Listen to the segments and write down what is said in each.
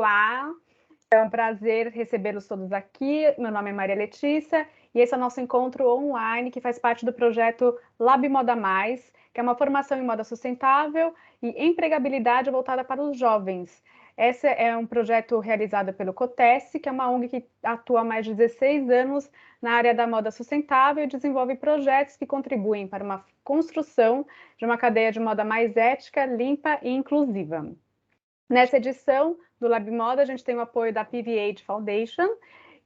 Olá, é um prazer recebê-los todos aqui. Meu nome é Maria Letícia e esse é o nosso encontro online que faz parte do projeto Lab Moda Mais, que é uma formação em moda sustentável e empregabilidade voltada para os jovens. Esse é um projeto realizado pelo COTES, que é uma ONG que atua há mais de 16 anos na área da moda sustentável e desenvolve projetos que contribuem para uma construção de uma cadeia de moda mais ética, limpa e inclusiva. Nessa edição do Lab Moda, a gente tem o apoio da PVH Foundation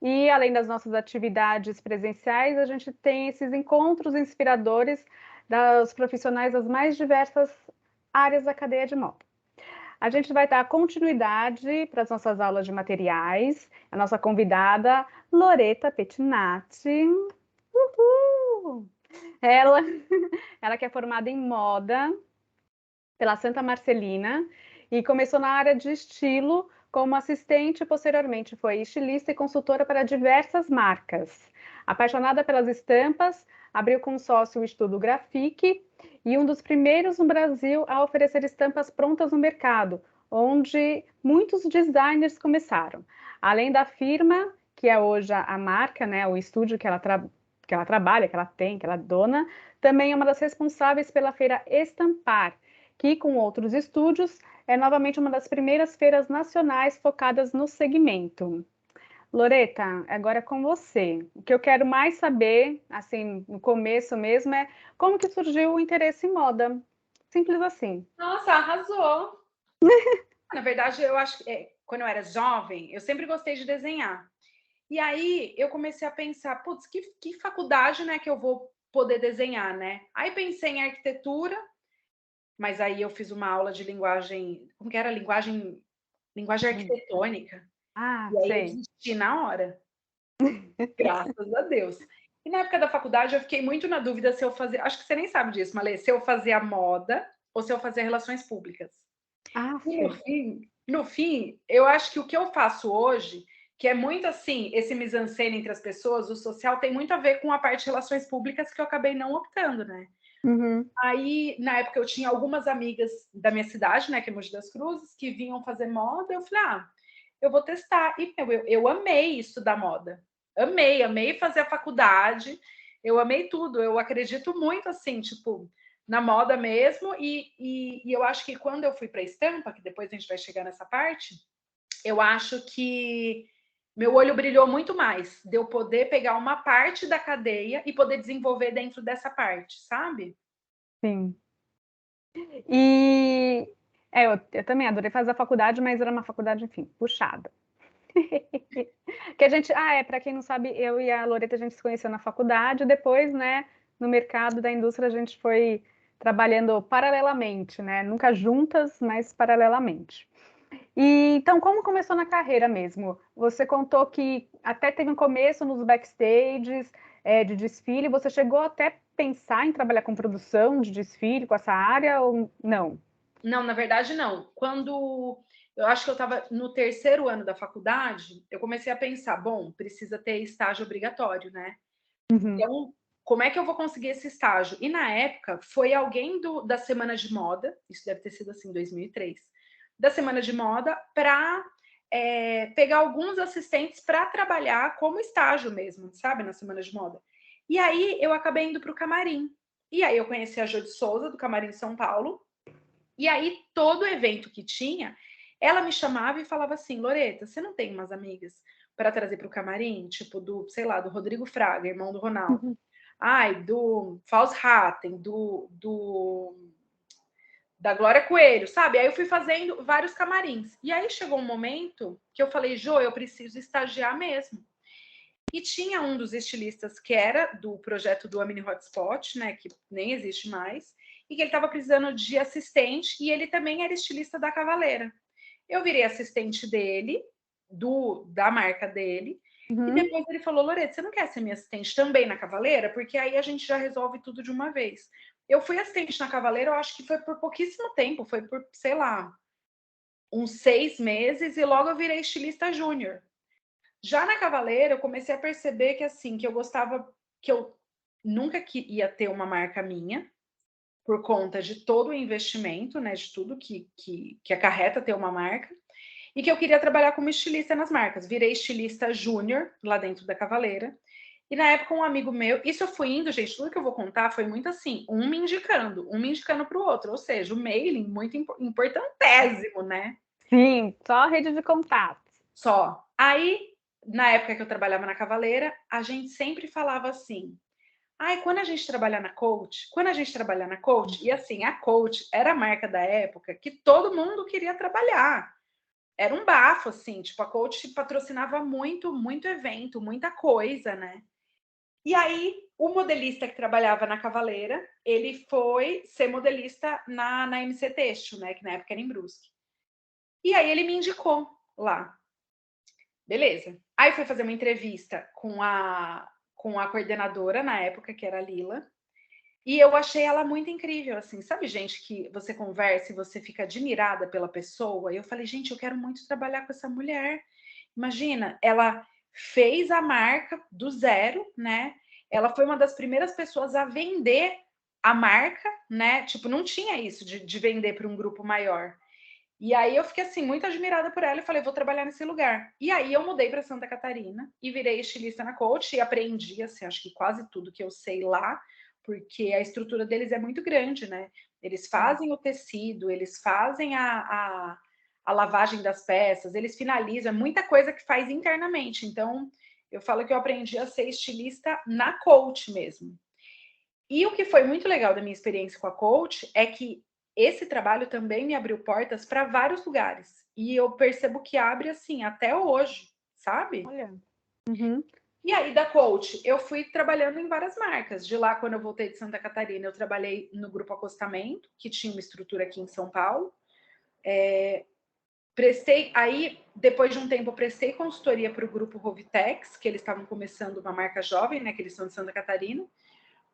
e, além das nossas atividades presenciais, a gente tem esses encontros inspiradores dos profissionais das mais diversas áreas da cadeia de moda. A gente vai dar continuidade para as nossas aulas de materiais. A nossa convidada, Loreta Pettinati. Uhul! Ela, ela que é formada em moda pela Santa Marcelina e começou na área de estilo como assistente e posteriormente foi estilista e consultora para diversas marcas. Apaixonada pelas estampas, abriu com sócio o Estudo Grafique e um dos primeiros no Brasil a oferecer estampas prontas no mercado, onde muitos designers começaram. Além da firma, que é hoje a marca, né, o estúdio que ela trabalha, que ela tem, que ela é dona, também é uma das responsáveis pela feira Estampar, que, com outros estúdios, é novamente uma das primeiras feiras nacionais focadas no segmento. Loreta, agora é com você. O que eu quero mais saber, assim, no começo mesmo, é como que surgiu o interesse em moda. Simples assim. Nossa, arrasou! Na verdade, eu acho que quando eu era jovem, eu sempre gostei de desenhar. E aí eu comecei a pensar, putz, que faculdade, né, que eu vou poder desenhar, né? Aí pensei em arquitetura, mas aí eu fiz uma aula de linguagem, como que era? Linguagem arquitetônica. Ah, E aí eu sei. desisti na hora, graças a Deus. E na época da faculdade eu fiquei muito na dúvida se eu fazia, acho que você nem sabe disso, Malê, se eu fazia moda ou se eu fazia relações públicas. Ah, E no fim, eu acho que o que eu faço hoje, que é muito assim, esse mise-en-scène entre as pessoas, o social, tem muito a ver com a parte de relações públicas que eu acabei não optando, né? uhum. Aí, na época, eu tinha algumas amigas da minha cidade, né, que é Mogi das Cruzes, que vinham fazer moda. Eu falei, eu vou testar. E, eu amei estudar moda. Amei fazer a faculdade. Eu amei tudo. Eu acredito muito, assim, tipo, na moda mesmo. E eu acho que quando eu fui para estampa, que depois a gente vai chegar nessa parte, eu acho que meu olho brilhou muito mais de eu poder pegar uma parte da cadeia e poder desenvolver dentro dessa parte, sabe? Sim. E eu também adorei fazer a faculdade, mas era uma faculdade, enfim, puxada. Que a gente, para quem não sabe, eu e a Loreta a gente se conheceu na faculdade, depois, né, no mercado da indústria a gente foi trabalhando paralelamente, né? Nunca juntas, mas paralelamente. E então, como começou na carreira mesmo? Você contou que até teve um começo nos backstages, de desfile, você chegou até a pensar em trabalhar com produção de desfile, com essa área, ou não? Não, na verdade, não. Quando eu acho que eu estava no terceiro ano da faculdade, eu comecei a pensar, bom, precisa ter estágio obrigatório, né? Uhum. Então, como é que eu vou conseguir esse estágio? E na época, foi alguém da Semana de Moda, isso deve ter sido assim, 2003, da Semana de Moda, para pegar alguns assistentes para trabalhar como estágio mesmo, sabe, na Semana de Moda. E aí eu acabei indo para o camarim. E aí eu conheci a Jô de Souza, do Camarim São Paulo, e aí, todo evento que tinha, ela me chamava e falava assim: Loreta, você não tem umas amigas para trazer para o camarim? Tipo, sei lá, do Rodrigo Fraga, irmão do Ronaldo. Uhum. Ai, do Faust Hatten, da Glória Coelho, sabe? Aí eu fui fazendo vários camarins. E aí chegou um momento que eu falei, Jô, eu preciso estagiar mesmo. E tinha um dos estilistas que era do projeto do Amini Hotspot, né, que nem existe mais, e que ele estava precisando de assistente, e ele também era estilista da Cavaleira. Eu virei assistente dele, da marca dele, e Uhum. depois ele falou, Loreto, você não quer ser minha assistente também na Cavaleira? Porque aí a gente já resolve tudo de uma vez. Eu fui assistente na Cavaleira, eu acho que foi por pouquíssimo tempo, foi por, sei lá, uns 6 meses, e logo eu virei estilista júnior. Já na Cavaleira, eu comecei a perceber que assim, que eu gostava, que eu nunca ia ter uma marca minha, por conta de todo o investimento, né, de tudo que acarreta ter uma marca. e que eu queria trabalhar como estilista nas marcas. Virei estilista júnior lá dentro da Cavaleira. E na época um amigo meu, isso eu fui indo, gente, tudo que eu vou contar foi muito assim, um me indicando para o outro, ou seja, o mailing muito importantésimo, né? Sim, só rede de contatos. Só. Aí, na época que eu trabalhava na Cavaleira, a gente sempre falava assim, ai, quando a gente trabalhar na Coach, e assim, a Coach era a marca da época que todo mundo queria trabalhar. Era um bafo, assim, tipo, a Coach patrocinava muito, muito evento, muita coisa, né? E aí, o modelista que trabalhava na Cavaleira, ele foi ser modelista na MC Têxtil, né? Que na época era em Brusque. E aí ele me indicou lá. Beleza. Aí fui fazer uma entrevista com a coordenadora na época, que era a Lila. E eu achei ela muito incrível, assim, sabe, gente, que você conversa e você fica admirada pela pessoa. E eu falei, gente, eu quero muito trabalhar com essa mulher. Imagina, ela fez a marca do zero, né? Ela foi uma das primeiras pessoas a vender a marca, né? Tipo, não tinha isso de vender para um grupo maior. E aí eu fiquei assim muito admirada por ela e falei, vou trabalhar nesse lugar. E aí eu mudei para Santa Catarina e virei estilista na Coach e aprendi assim, acho que quase tudo que eu sei lá, porque a estrutura deles é muito grande, né? Eles fazem o tecido, eles fazem a lavagem das peças, eles finalizam, é muita coisa que faz internamente. Então, eu falo que eu aprendi a ser estilista na Coach mesmo. E o que foi muito legal da minha experiência com a Coach é que esse trabalho também me abriu portas para vários lugares. E eu percebo que abre assim até hoje, sabe? Olha. Uhum. E aí, da Coach, eu fui trabalhando em várias marcas. De lá, quando eu voltei de Santa Catarina, eu trabalhei no Grupo Acostamento, que tinha uma estrutura aqui em São Paulo. Aí, depois de um tempo, eu prestei consultoria para o Grupo Rovitex, que eles estavam começando uma marca jovem, né? Que eles são de Santa Catarina.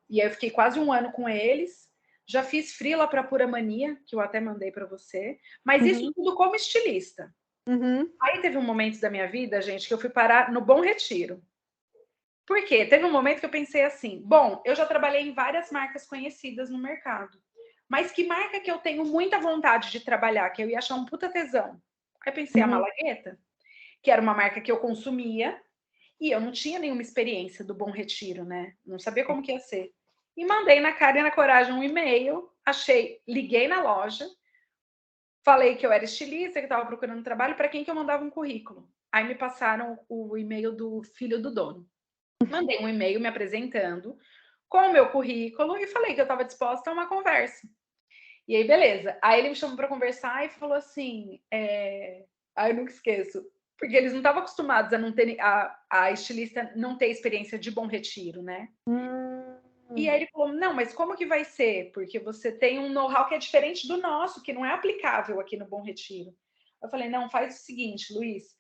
E aí eu fiquei quase um ano com eles. Já fiz freela para Pura Mania, que eu até mandei para você. Mas isso tudo como estilista. Uhum. Aí teve um momento da minha vida, gente, que eu fui parar no Bom Retiro. Por quê? Teve um momento que eu pensei assim, bom, eu já trabalhei em várias marcas conhecidas no mercado. Mas que marca que eu tenho muita vontade de trabalhar, que eu ia achar um puta tesão? Aí pensei, a Malagueta, que era uma marca que eu consumia, e eu não tinha nenhuma experiência do Bom Retiro, né? Não sabia como que ia ser. E mandei na cara e na coragem um e-mail, liguei na loja, falei que eu era estilista, que estava procurando trabalho, para quem que eu mandava um currículo. Aí me passaram o e-mail do filho do dono. Mandei um e-mail me apresentando com o meu currículo e falei que eu estava disposta a uma conversa. E aí, beleza. Aí ele me chamou para conversar e falou assim: aí eu nunca esqueço, porque eles não estavam acostumados a não ter a estilista não ter experiência de Bom Retiro, né? E aí ele falou: não, mas como que vai ser? Porque você tem um know-how que é diferente do nosso, que não é aplicável aqui no Bom Retiro. Eu falei: não, faz o seguinte, Luiz,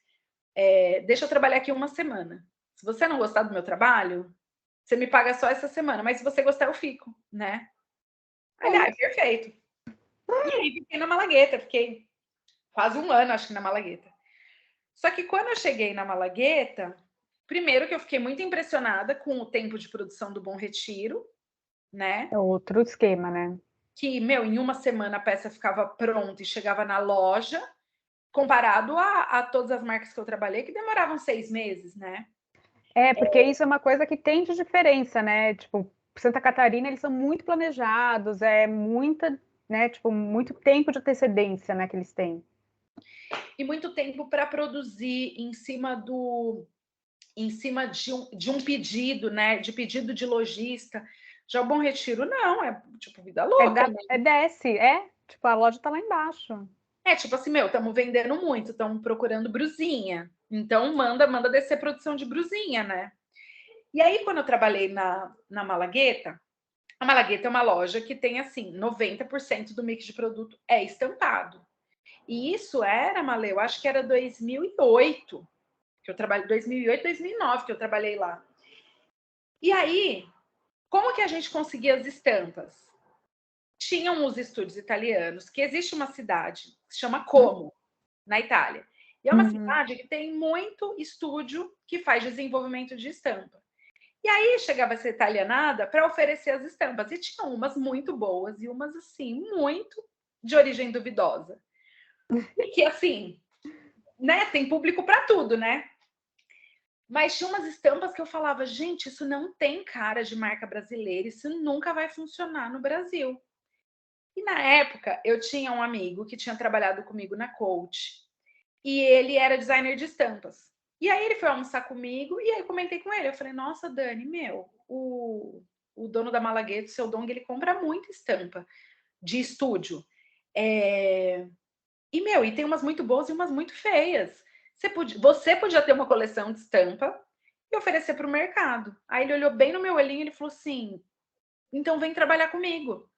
deixa eu trabalhar aqui uma semana. Se você não gostar do meu trabalho, você me paga só essa semana, mas se você gostar, eu fico, né? Aliás, perfeito. E aí fiquei na Malagueta, fiquei quase um ano, acho que, na Malagueta. Só que quando eu cheguei na Malagueta, primeiro que eu fiquei muito impressionada com o tempo de produção do Bom Retiro, né? É outro esquema, né? Que, meu, em uma semana a peça ficava pronta e chegava na loja, comparado a todas as marcas que eu trabalhei, que demoravam 6 meses, né? Porque isso é uma coisa que tem de diferença, né? Tipo, Santa Catarina, eles são muito planejados, é muita, né? Tipo, muito tempo de antecedência, né, que eles têm. E muito tempo para produzir em cima de um pedido, né? De pedido de lojista. Já o Bom Retiro, não, é tipo vida louca, né? Desce, tipo, a loja tá lá embaixo. Tipo assim, meu, estamos vendendo muito, estamos procurando brusinha. Então, manda descer produção de brusinha, né? E aí, quando eu trabalhei na Malagueta, a Malagueta é uma loja que tem, assim, 90% do mix de produto é estampado. E isso era, Malê, eu acho que era 2008, que eu trabalhei, 2008, 2009 que eu trabalhei lá. E aí, como que a gente conseguia as estampas? Tinham os estúdios italianos, que existe uma cidade que se chama Como, na Itália. E é uma cidade que tem muito estúdio que faz desenvolvimento de estampa. E aí chegava essa italianada para oferecer as estampas. E tinha umas muito boas e umas, assim, muito de origem duvidosa. E que, assim, né, tem público para tudo, né? Mas tinha umas estampas que eu falava, gente, isso não tem cara de marca brasileira, isso nunca vai funcionar no Brasil. E na época, eu tinha um amigo que tinha trabalhado comigo na Coach, e ele era designer de estampas. E aí ele foi almoçar comigo, e aí eu comentei com ele, eu falei, nossa, Dani, meu, o dono da Malagueta, o seu Dong, ele compra muita estampa de estúdio. E tem umas muito boas e umas muito feias. Você podia ter uma coleção de estampa e oferecer para o mercado. Aí ele olhou bem no meu olhinho e ele falou assim, então vem trabalhar comigo.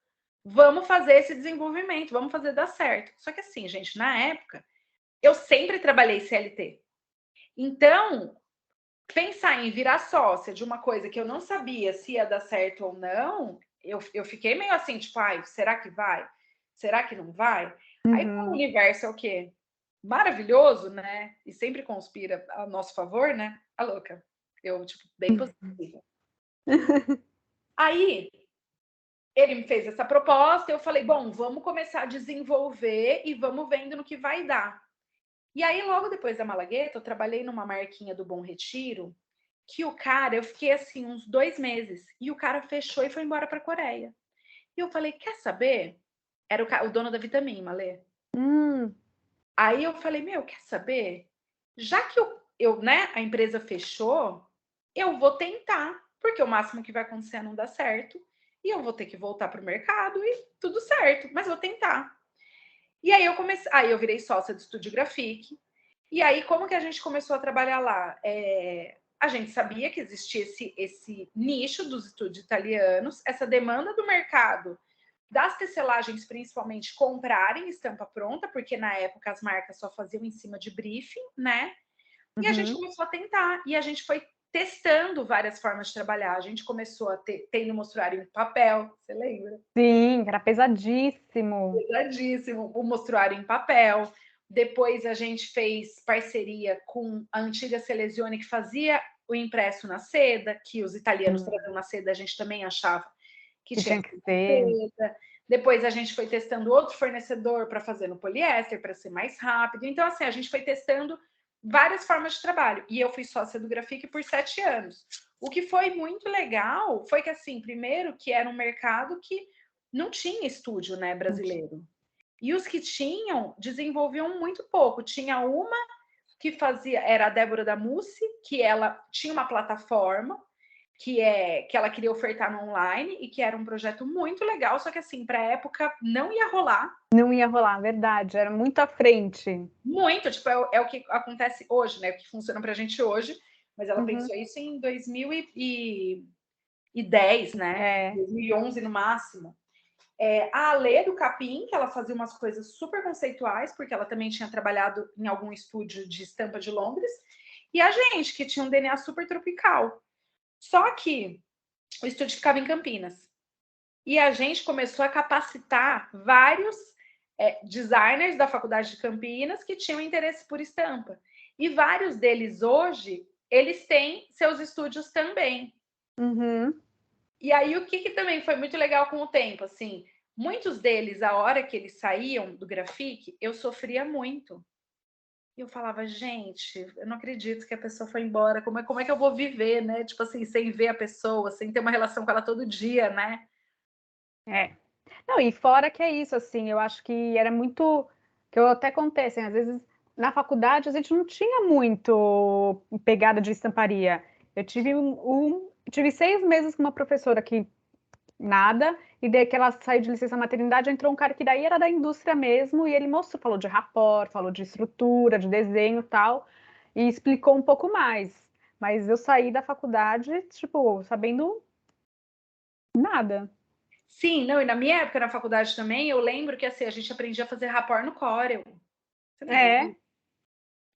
Vamos fazer esse desenvolvimento, vamos fazer dar certo. Só que assim, gente, na época, eu sempre trabalhei CLT. Então, pensar em virar sócia de uma coisa que eu não sabia se ia dar certo ou não, eu fiquei meio assim, tipo, ai, será que vai? Será que não vai? Aí, como o universo é o quê? Maravilhoso, né? E sempre conspira a nosso favor, né? A louca. Eu, tipo, bem positiva. Aí, ele me fez essa proposta, eu falei, bom, vamos começar a desenvolver e vamos vendo no que vai dar. E aí, logo depois da Malagueta, eu trabalhei numa marquinha do Bom Retiro, que o cara, eu fiquei assim uns 2 meses, e o cara fechou e foi embora para a Coreia. E eu falei, quer saber? Era o dono da Vitamin, Malê. Aí eu falei, meu, quer saber? Já que né, a empresa fechou, eu vou tentar, porque o máximo que vai acontecer é não dar certo, e eu vou ter que voltar para o mercado e tudo certo, mas vou tentar. E aí aí eu virei sócia do Estúdio Grafique. E aí, como que a gente começou a trabalhar lá? A gente sabia que existia esse nicho dos estúdios italianos, essa demanda do mercado, das tecelagens principalmente, comprarem estampa pronta, porque na época as marcas só faziam em cima de briefing, né? E a gente começou a tentar, e a gente foi testando várias formas de trabalhar. A gente começou a ter no mostruário em papel, você lembra? Sim, era pesadíssimo. Pesadíssimo, o mostruário em papel. Depois a gente fez parceria com a antiga Selesione, que fazia o impresso na seda, que os italianos traziam na seda, a gente também achava que tinha que ser seda. Depois a gente foi testando outro fornecedor para fazer no poliéster, para ser mais rápido. Então, assim, a gente foi testando várias formas de trabalho. E eu fui sócia do Grafique por 7 anos. O que foi muito legal foi que, assim, primeiro, que era um mercado que não tinha estúdio, né, brasileiro. E os que tinham, desenvolviam muito pouco. Tinha uma que fazia, era a Débora da Mussi, que ela tinha uma plataforma que ela queria ofertar no online e que era um projeto muito legal, só que assim, para a época não ia rolar. Não ia rolar, verdade, era muito à frente. Muito, tipo, é o que acontece hoje, né? O que funciona pra gente hoje, mas ela pensou isso em 2010, né? 2011 no máximo. A Alê do Capim, que ela fazia umas coisas super conceituais, porque ela também tinha trabalhado em algum estúdio de estampa de Londres, e a gente, que tinha um DNA super tropical. Só que o estúdio ficava em Campinas. E a gente começou a capacitar vários designers da Faculdade de Campinas que tinham interesse por estampa. E vários deles hoje, eles têm seus estúdios também. E aí, o que também foi muito legal com o tempo, assim, muitos deles, a hora que eles saíam do Grafique, eu sofria muito. E eu falava, gente, eu não acredito que a pessoa foi embora, como é que eu vou viver, né? Tipo assim, sem ver a pessoa, sem ter uma relação com ela todo dia, né? Não, e fora que é isso, assim, eu acho que era muito, que eu até contei, assim, às vezes na faculdade a gente não tinha muito pegada de estamparia. Eu tive 6 meses com uma professora que nada, e daí que ela saiu de licença maternidade, entrou um cara que daí era da indústria mesmo, e ele mostrou, falou de rapport, falou de estrutura, de desenho e tal, e explicou um pouco mais. Mas eu saí da faculdade, tipo, sabendo nada. Sim, não, e na minha época na faculdade também, eu lembro que assim, a gente aprendia a fazer rapport no Corel. Você lembra disso?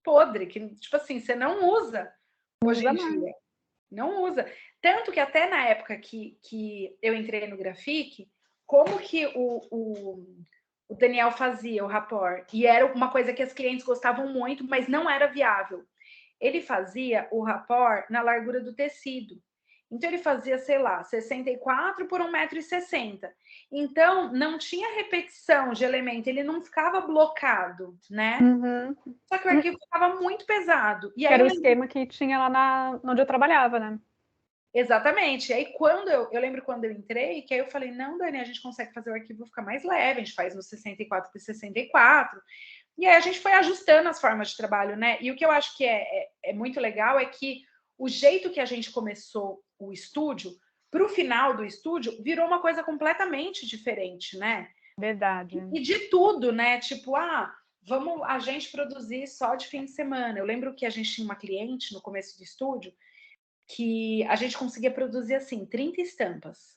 Podre, que tipo assim, você não usa hoje em dia. Não usa. Tanto que até na época que eu entrei no Grafique, como que o Daniel fazia o rapport? E era uma coisa que as clientes gostavam muito, mas não era viável. Ele fazia o rapport na largura do tecido. Então, ele fazia, sei lá, 64 por 1,60 m. Então, não tinha repetição de elemento, ele não ficava blocado, né? Uhum. Só que o arquivo ficava muito pesado. E Que aí era o esquema que tinha lá onde eu trabalhava, né? Exatamente. E aí, quando eu lembro quando eu entrei, que aí eu falei, não, Dani, a gente consegue fazer o arquivo ficar mais leve, a gente faz no 64 por 64. E aí a gente foi ajustando as formas de trabalho, né? E o que eu acho que é muito legal é que o jeito que a gente começou o estúdio, para o final do estúdio, virou uma coisa completamente diferente, né? Verdade. E de tudo, né? Tipo, vamos a gente produzir só de fim de semana. Eu lembro que a gente tinha uma cliente no começo do estúdio que a gente conseguia produzir assim 30 estampas.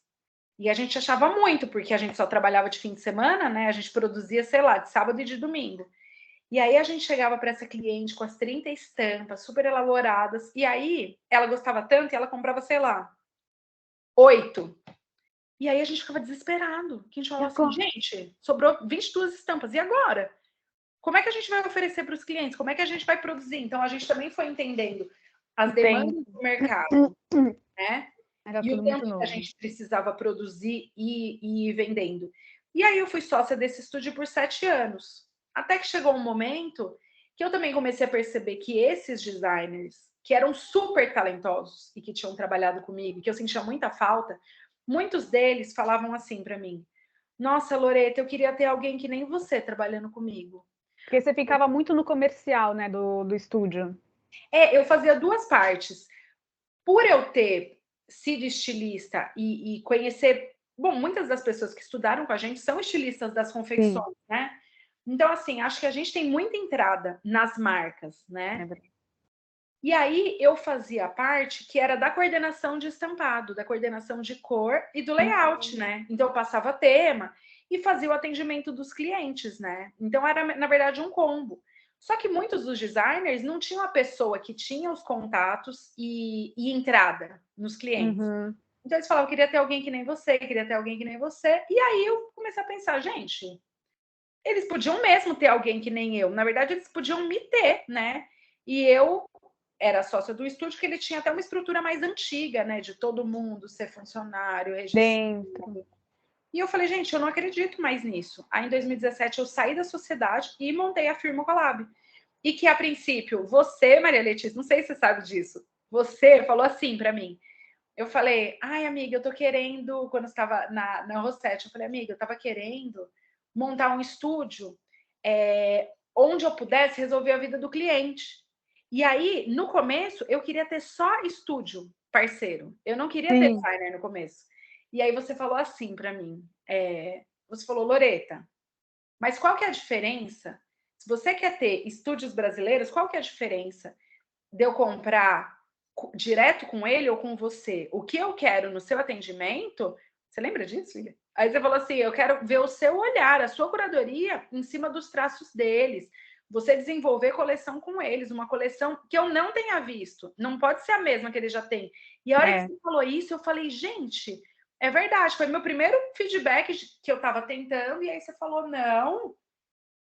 E a gente achava muito, porque a gente só trabalhava de fim de semana, né? A gente produzia, sei lá, de sábado e de domingo. E aí a gente chegava para essa cliente com as 30 estampas super elaboradas, e aí ela gostava tanto e ela comprava, sei lá, 8. E aí a gente ficava desesperado. Que a gente falava assim, gente, sobrou 22 estampas, e agora? Como é que a gente vai oferecer para os clientes? Como é que a gente vai produzir? Então a gente também foi entendendo as demandas do mercado, né? Era E o tudo muito tempo que a novo. gente precisava produzir e ir vendendo. E aí eu fui sócia desse estúdio por 7 anos. Até que chegou um momento que eu também comecei a perceber que esses designers, que eram super talentosos e que tinham trabalhado comigo, que eu sentia muita falta, muitos deles falavam assim para mim: Nossa, Loreta, eu queria ter alguém que nem você trabalhando comigo. Porque você ficava muito no comercial, né, do estúdio. Eu fazia duas partes. Por eu ter sido estilista e conhecer, bom, muitas das pessoas que estudaram com a gente são estilistas das confecções, Sim. né? Então, assim, acho que a gente tem muita entrada nas marcas, É né? verdade. E aí eu fazia a parte que era da coordenação de estampado, da coordenação de cor e do layout, né? Então eu passava tema e fazia o atendimento dos clientes, né? Então era, na verdade, um combo. Só que muitos dos designers não tinham a pessoa que tinha os contatos e entrada nos clientes. Uhum. Então eles falavam, queria ter alguém que nem você, queria ter alguém que nem você. E aí eu comecei a pensar, gente, eles podiam mesmo ter alguém que nem eu. Na verdade, eles podiam me ter, né? E eu era sócia do estúdio, que ele tinha até uma estrutura mais antiga, né? De todo mundo ser funcionário, registrado. Dentro. E eu falei, gente, eu não acredito mais nisso. Aí, em 2017, eu saí da sociedade e montei a firma Colab. E que, a princípio, você, Maria Letícia, não sei se você sabe disso, você falou assim para mim. Eu falei, ai, amiga, eu tô querendo, quando eu estava na Rosset, eu falei, amiga, eu tava querendo montar um estúdio onde eu pudesse resolver a vida do cliente. E aí, no começo, eu queria ter só estúdio parceiro. Eu não queria ter Sim. designer no começo. E aí você falou assim para mim, você falou, Loreta, mas qual que é a diferença? Se você quer ter estúdios brasileiros, qual que é a diferença de eu comprar direto com ele ou com você? O que eu quero no seu atendimento? Você lembra disso, filha? Aí você falou assim: eu quero ver o seu olhar, a sua curadoria em cima dos traços deles. Você desenvolver coleção com eles, uma coleção que eu não tenha visto. Não pode ser a mesma que ele já tem. E a hora que você falou isso, eu falei, gente, é verdade. Foi meu primeiro feedback que eu estava tentando, e aí você falou, não,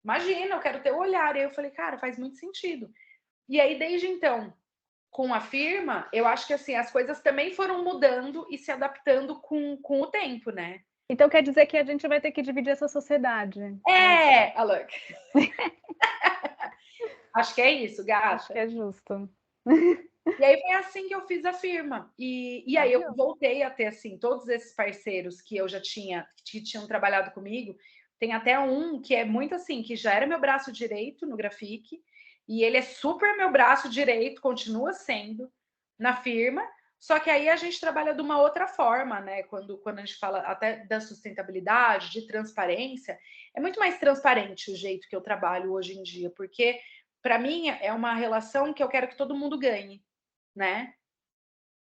imagina, eu quero ter o olhar. E aí eu falei, cara, faz muito sentido. E aí, desde então, com a firma, eu acho que assim, as coisas também foram mudando e se adaptando com o tempo, né? Então quer dizer que a gente vai ter que dividir essa sociedade. Alok. Acho que é isso, Acho que gata. é justo. E aí foi assim que eu fiz a firma. E aí eu voltei a ter assim todos esses parceiros que eu já tinha, que tinham trabalhado comigo. Tem até um que é muito assim, que já era meu braço direito no Grafique, e ele é super meu braço direito, continua sendo na firma. Só que aí a gente trabalha de uma outra forma, né? Quando a gente fala até da sustentabilidade, de transparência, é muito mais transparente o jeito que eu trabalho hoje em dia, porque para mim é uma relação que eu quero que todo mundo ganhe, né?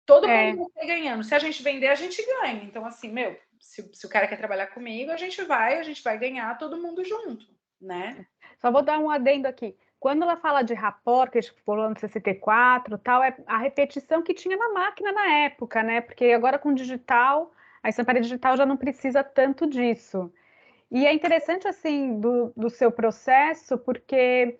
Todo mundo vai ganhando. Se a gente vender, a gente ganha. Então, assim, meu, se o cara quer trabalhar comigo, a gente vai ganhar todo mundo junto, né? Só vou dar um adendo aqui. Quando ela fala de rapport, que a gente falou no 64, tal, é a repetição que tinha na máquina na época, né? Porque agora com digital, a estamparia digital já não precisa tanto disso. E é interessante, assim, do seu processo, porque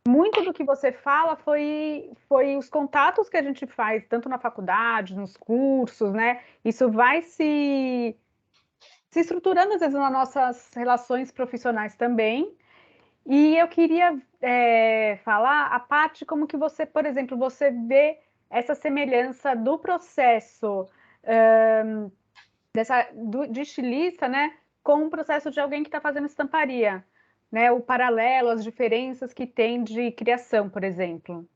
muito do que você fala foi os contatos que a gente faz, tanto na faculdade, nos cursos, né? Isso vai se estruturando, às vezes, nas nossas relações profissionais também. E eu queria falar a parte como que você, por exemplo, você vê essa semelhança do processo de estilista, né, com o processo de alguém que está fazendo estamparia, né? O paralelo, as diferenças que tem de criação, por exemplo.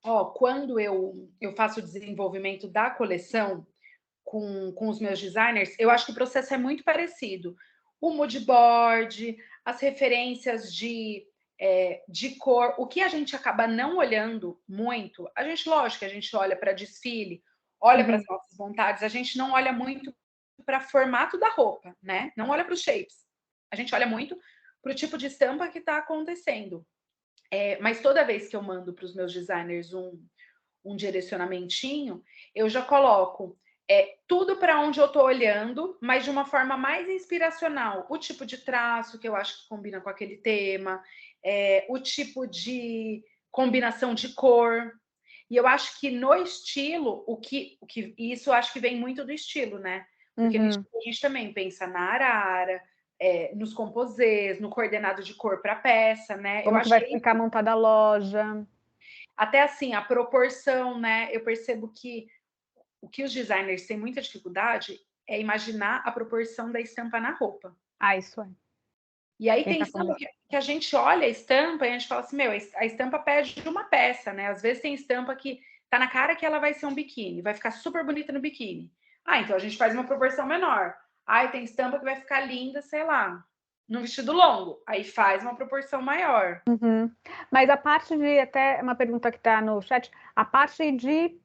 Ó, quando eu faço o desenvolvimento da coleção com os meus designers, eu acho que o processo é muito parecido. O mood board, as referências de cor, o que a gente acaba não olhando muito, a gente, lógico, a gente olha para desfile, olha para as Uhum, nossas vontades, a gente não olha muito para formato da roupa, né? Não olha para os shapes. A gente olha muito para o tipo de estampa que está acontecendo. Mas toda vez que eu mando para os meus designers um direcionamentinho, eu já coloco tudo para onde eu estou olhando, mas de uma forma mais inspiracional. O tipo de traço que eu acho que combina com aquele tema, o tipo de combinação de cor. E eu acho que no estilo, isso eu acho que vem muito do estilo, né? Porque no uhum. estilo a gente também pensa na arara, nos composês, no coordenado de cor para peça, né? Eu Como que acho vai que ficar montada a loja? até assim, a proporção, né? Eu percebo que o que os designers têm muita dificuldade é imaginar a proporção da estampa na roupa. Ah, isso é. E aí Quem tem está estampa começando. que a gente olha a estampa e a gente fala assim, meu, a estampa pede de uma peça, né? Às vezes tem estampa que tá na cara que ela vai ser um biquíni, vai ficar super bonita no biquíni. Ah, então a gente faz uma proporção menor. Ah, tem estampa que vai ficar linda, sei lá, no vestido longo. Aí faz uma proporção maior. Uhum. Mas a parte de, até uma pergunta que está no chat, a parte de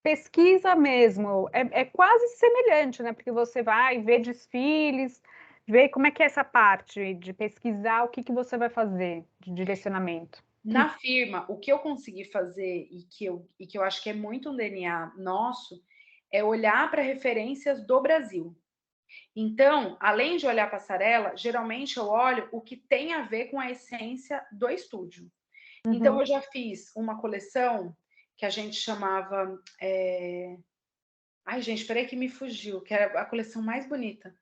pesquisa mesmo, é quase semelhante, né? Porque você vai ver desfiles, ver como é que é essa parte de pesquisar o que que você vai fazer de direcionamento. Na firma, o que eu consegui fazer e que eu acho que é muito um DNA nosso é olhar para referências do Brasil. Então, além de olhar a passarela, geralmente eu olho o que tem a ver com a essência do estúdio. Então, Uhum. eu já fiz uma coleção que a gente chamava. Ai, gente, peraí que me fugiu, que era a coleção mais bonita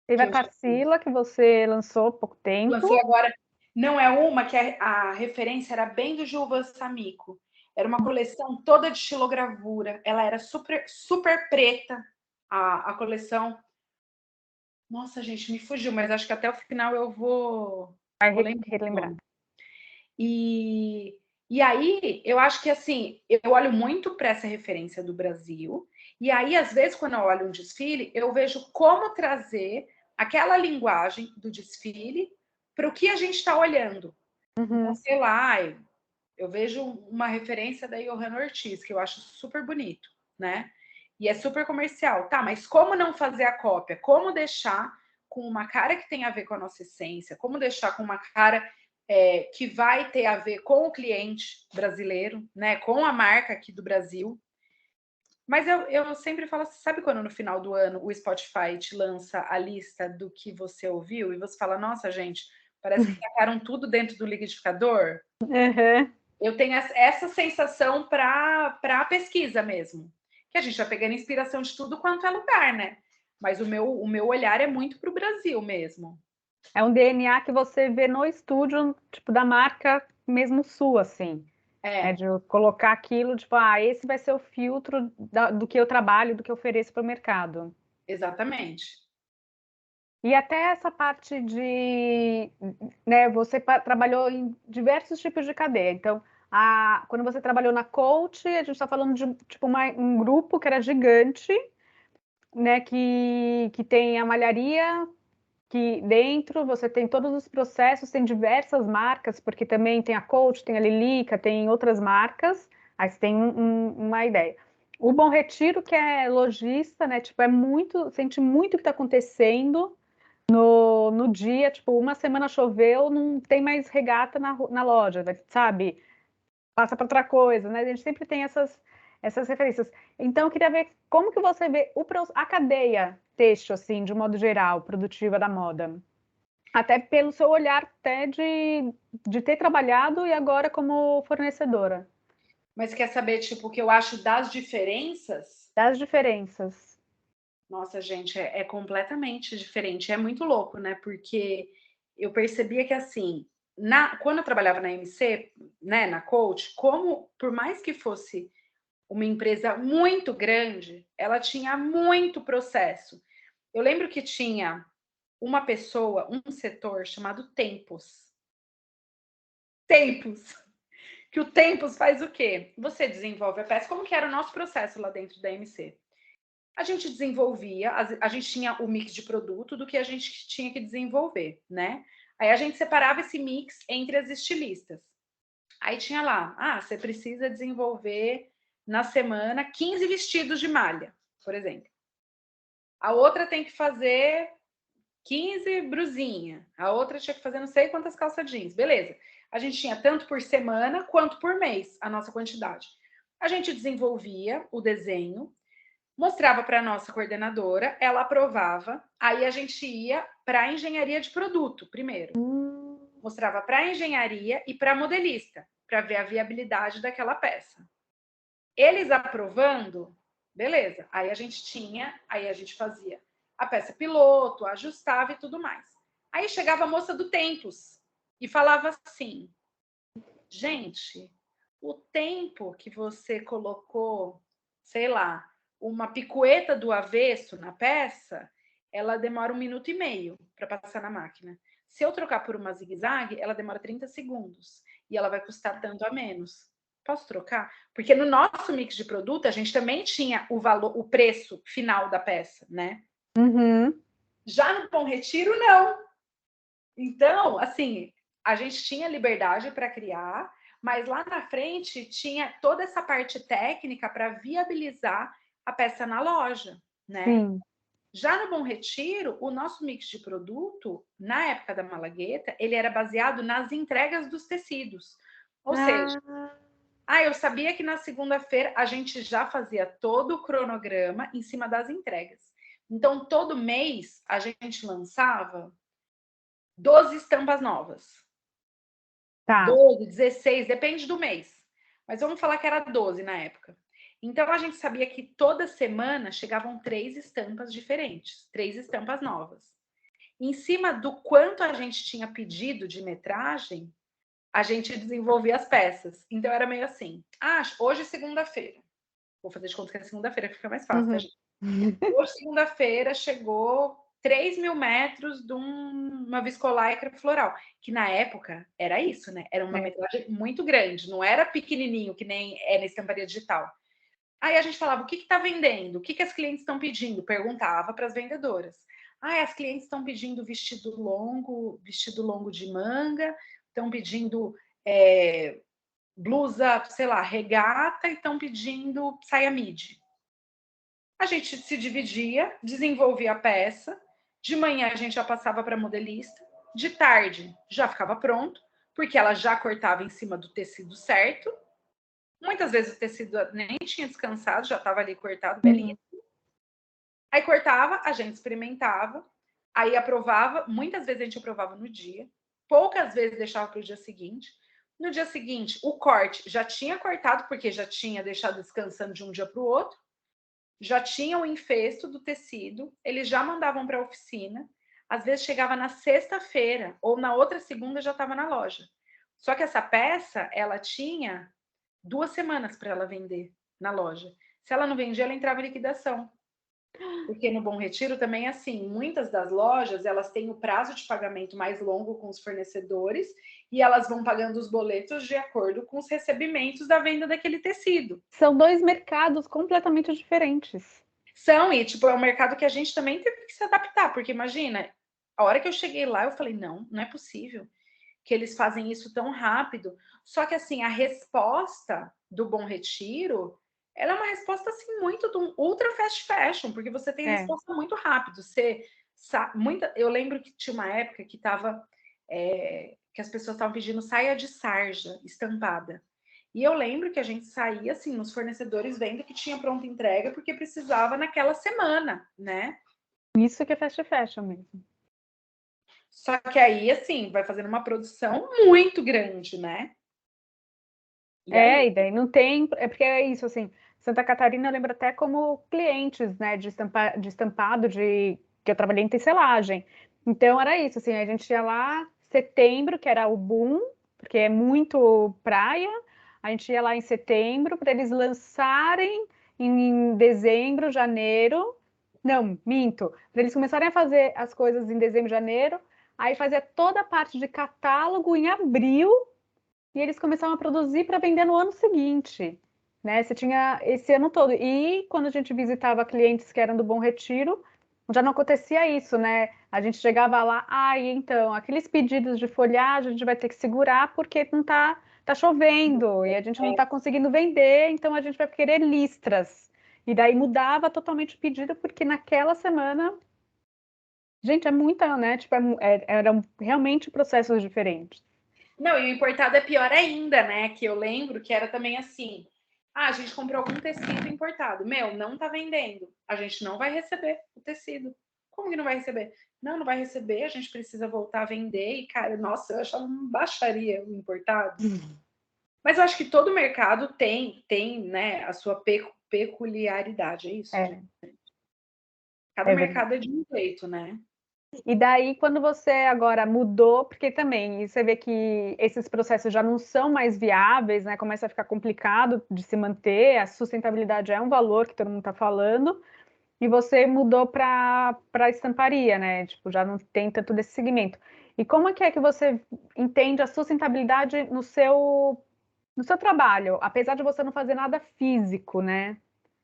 Teve que a eu já fiz. Tarsila, que você lançou há pouco Lancei tempo. agora. Não é uma que a referência era bem do Gilvan Samico. Era uma coleção toda de estilogravura. Ela era super, super preta, a coleção. Nossa, gente, me fugiu, mas acho que até o final eu Vai vou lembrar o relembrar. nome. E, e aí, eu acho que assim, eu olho muito para essa referência do Brasil. E aí, às vezes, quando eu olho um desfile, eu vejo como trazer aquela linguagem do desfile para o que a gente está olhando. Então, Uhum. sei lá, eu vejo uma referência da Johanna Ortiz, que eu acho super bonito, né? E é super comercial. Tá, mas como não fazer a cópia? Como deixar com uma cara que tem a ver com a nossa essência? Como deixar com uma cara que vai ter a ver com o cliente brasileiro, né? Com a marca aqui do Brasil. Mas eu sempre falo assim, sabe quando no final do ano o Spotify te lança a lista do que você ouviu e você fala, nossa, gente, parece que tacaram tudo dentro do liquidificador? Uhum. Eu tenho essa sensação para a pesquisa mesmo, que a gente vai pegando inspiração de tudo quanto é lugar, né? Mas o meu olhar é muito para o Brasil mesmo. É um DNA que você vê no estúdio, tipo, da marca mesmo sua, assim. É É, de eu colocar aquilo, tipo, esse vai ser o filtro do que eu trabalho, do que eu ofereço para o mercado. exatamente. E até essa parte de, né, você trabalhou em diversos tipos de cadeia. Então, quando você trabalhou na Coach, a gente está falando de tipo um grupo que era gigante, né, que tem a malharia, que dentro você tem todos os processos, tem diversas marcas, porque também tem a Coach, tem a Lilica, tem outras marcas, aí você tem uma ideia. O Bom Retiro, que é lojista, né? Tipo, sente muito o que está acontecendo no dia, tipo, uma semana choveu, não tem mais regata na loja, sabe? Passa para outra coisa, né? A gente sempre tem essas referências. Então, eu queria ver como que você vê a cadeia têxtil, assim, de um modo geral, produtiva da moda. Até pelo seu olhar até de ter trabalhado e agora como fornecedora. Mas quer saber, tipo, o que eu acho das diferenças? Das diferenças. Nossa, gente, é completamente diferente. É muito louco, né? Porque eu percebia que, assim, quando eu trabalhava na MC, né, na Coach, como, por mais que fosse uma empresa muito grande, ela tinha muito processo. Eu lembro que tinha uma pessoa, um setor chamado Tempos. Tempos! Que o Tempos faz o quê? Você desenvolve a peça, como que era o nosso processo lá dentro da MC? A gente desenvolvia, a gente tinha o mix de produto do que a gente tinha que desenvolver, né? Aí a gente separava esse mix entre as estilistas. Aí tinha lá, você precisa desenvolver na semana 15 vestidos de malha, por exemplo. A outra tem que fazer 15 brusinha. A outra tinha que fazer não sei quantas calça jeans. Beleza. A gente tinha tanto por semana quanto por mês a nossa quantidade. A gente desenvolvia o desenho, mostrava para a nossa coordenadora, ela aprovava, aí a gente ia para a engenharia de produto primeiro. Mostrava para a engenharia e para a modelista, para ver a viabilidade daquela peça. Eles aprovando, beleza. Aí a gente fazia a peça piloto, ajustava e tudo mais. Aí chegava a moça do Tempos e falava assim: gente, o tempo que você colocou, sei lá, uma picueta do avesso na peça, ela demora 1 minuto e meio para passar na máquina. Se eu trocar por uma zigue-zague, ela demora 30 segundos e ela vai custar tanto a menos. Posso trocar? Porque no nosso mix de produto, a gente também tinha o valor, o preço final da peça, né? Uhum. Já no Bom Retiro, não. Então, assim, a gente tinha liberdade para criar, mas lá na frente tinha toda essa parte técnica para viabilizar a peça na loja, né? Sim. Já no Bom Retiro, o nosso mix de produto, na época da Malagueta, ele era baseado nas entregas dos tecidos. Ou seja, eu sabia que na segunda-feira a gente já fazia todo o cronograma em cima das entregas. Então, todo mês a gente lançava 12 estampas novas. Tá. 12, 16, depende do mês. Mas vamos falar que era 12 na época. Então a gente sabia que toda semana chegavam 3 estampas diferentes, 3 estampas novas. Em cima do quanto a gente tinha pedido de metragem, a gente desenvolvia as peças. Então era meio assim: hoje é segunda-feira. Vou fazer de conta que é segunda-feira, que fica mais fácil, tá, Uhum. gente? Hoje, segunda-feira, chegou 3.000 metros de uma viscolaicra floral, que na época era isso, né? Era uma É. metragem muito grande, não era pequenininho, que nem é na estamparia digital. Aí a gente falava, o que está vendendo? O que as clientes estão pedindo? Perguntava para as vendedoras. As clientes estão pedindo vestido longo de manga, estão pedindo blusa, sei lá, regata, e estão pedindo saia midi. A gente se dividia, desenvolvia a peça. De manhã a gente já passava para a modelista. De tarde já ficava pronto, porque ela já cortava em cima do tecido certo. Muitas vezes o tecido nem tinha descansado, já estava ali cortado, belíssimo. Aí cortava, a gente experimentava, aí aprovava. Muitas vezes a gente aprovava no dia, poucas vezes deixava para o dia seguinte. No dia seguinte, o corte já tinha cortado, porque já tinha deixado descansando de um dia para o outro. Já tinha o infesto do tecido, eles já mandavam para a oficina. Às vezes chegava na sexta-feira ou na outra segunda já estava na loja. Só que essa peça, ela tinha 2 semanas para ela vender na loja. Se ela não vendia, ela entrava em liquidação. Porque no Bom Retiro também é assim, muitas das lojas, elas têm o prazo de pagamento mais longo com os fornecedores e elas vão pagando os boletos de acordo com os recebimentos da venda daquele tecido. São dois mercados completamente diferentes. E tipo, é um mercado que a gente também teve que se adaptar, porque imagina, a hora que eu cheguei lá, eu falei, não é possível que eles fazem isso tão rápido. Só que assim, a resposta do Bom Retiro, ela é uma resposta assim muito do ultra fast fashion, porque você tem a resposta muito rápido. Eu lembro que tinha uma época que tava que as pessoas estavam pedindo saia de sarja estampada. E eu lembro que a gente saía assim nos fornecedores vendo que tinha pronta entrega porque precisava naquela semana, né? Isso que é fast fashion mesmo. Só que aí, assim, vai fazendo uma produção muito grande, né? E aí? E daí não tem, é porque é isso, assim, Santa Catarina eu lembro até como clientes, né, de estampado, que eu trabalhei em tecelagem. Então era isso, assim, a gente ia lá setembro, que era o boom, porque é muito praia, a gente ia lá em setembro para eles lançarem em dezembro, janeiro, não, minto, para eles começarem a fazer as coisas em dezembro, janeiro, aí fazia toda a parte de catálogo em abril, e eles começaram a produzir para vender no ano seguinte, né? Você tinha esse ano todo. E quando a gente visitava clientes que eram do Bom Retiro, já não acontecia isso, né? A gente chegava lá, então, aqueles pedidos de folhagem a gente vai ter que segurar porque não tá chovendo e a gente não está conseguindo vender, então a gente vai querer listras. E daí mudava totalmente o pedido, porque naquela semana, gente, é muita, né? Tipo, eram realmente processos diferentes. Não, e o importado é pior ainda, né? Que eu lembro que era também assim. Ah, a gente comprou algum tecido importado. Meu, não tá vendendo. A gente não vai receber o tecido. Como que não vai receber? Não, não vai receber, a gente precisa voltar a vender. E, cara, nossa, eu achava uma baixaria o importado. Mas eu acho que todo mercado tem, né, a sua peculiaridade, é isso? É, Cada é verdade. mercado é de um jeito, né? E daí, quando você agora mudou, porque também você vê que esses processos já não são mais viáveis, né? Começa a ficar complicado de se manter, a sustentabilidade é um valor que todo mundo está falando, e você mudou para estamparia, né? Tipo, já não tem tanto desse segmento. E como é que você entende a sustentabilidade no seu trabalho, apesar de você não fazer nada físico, né?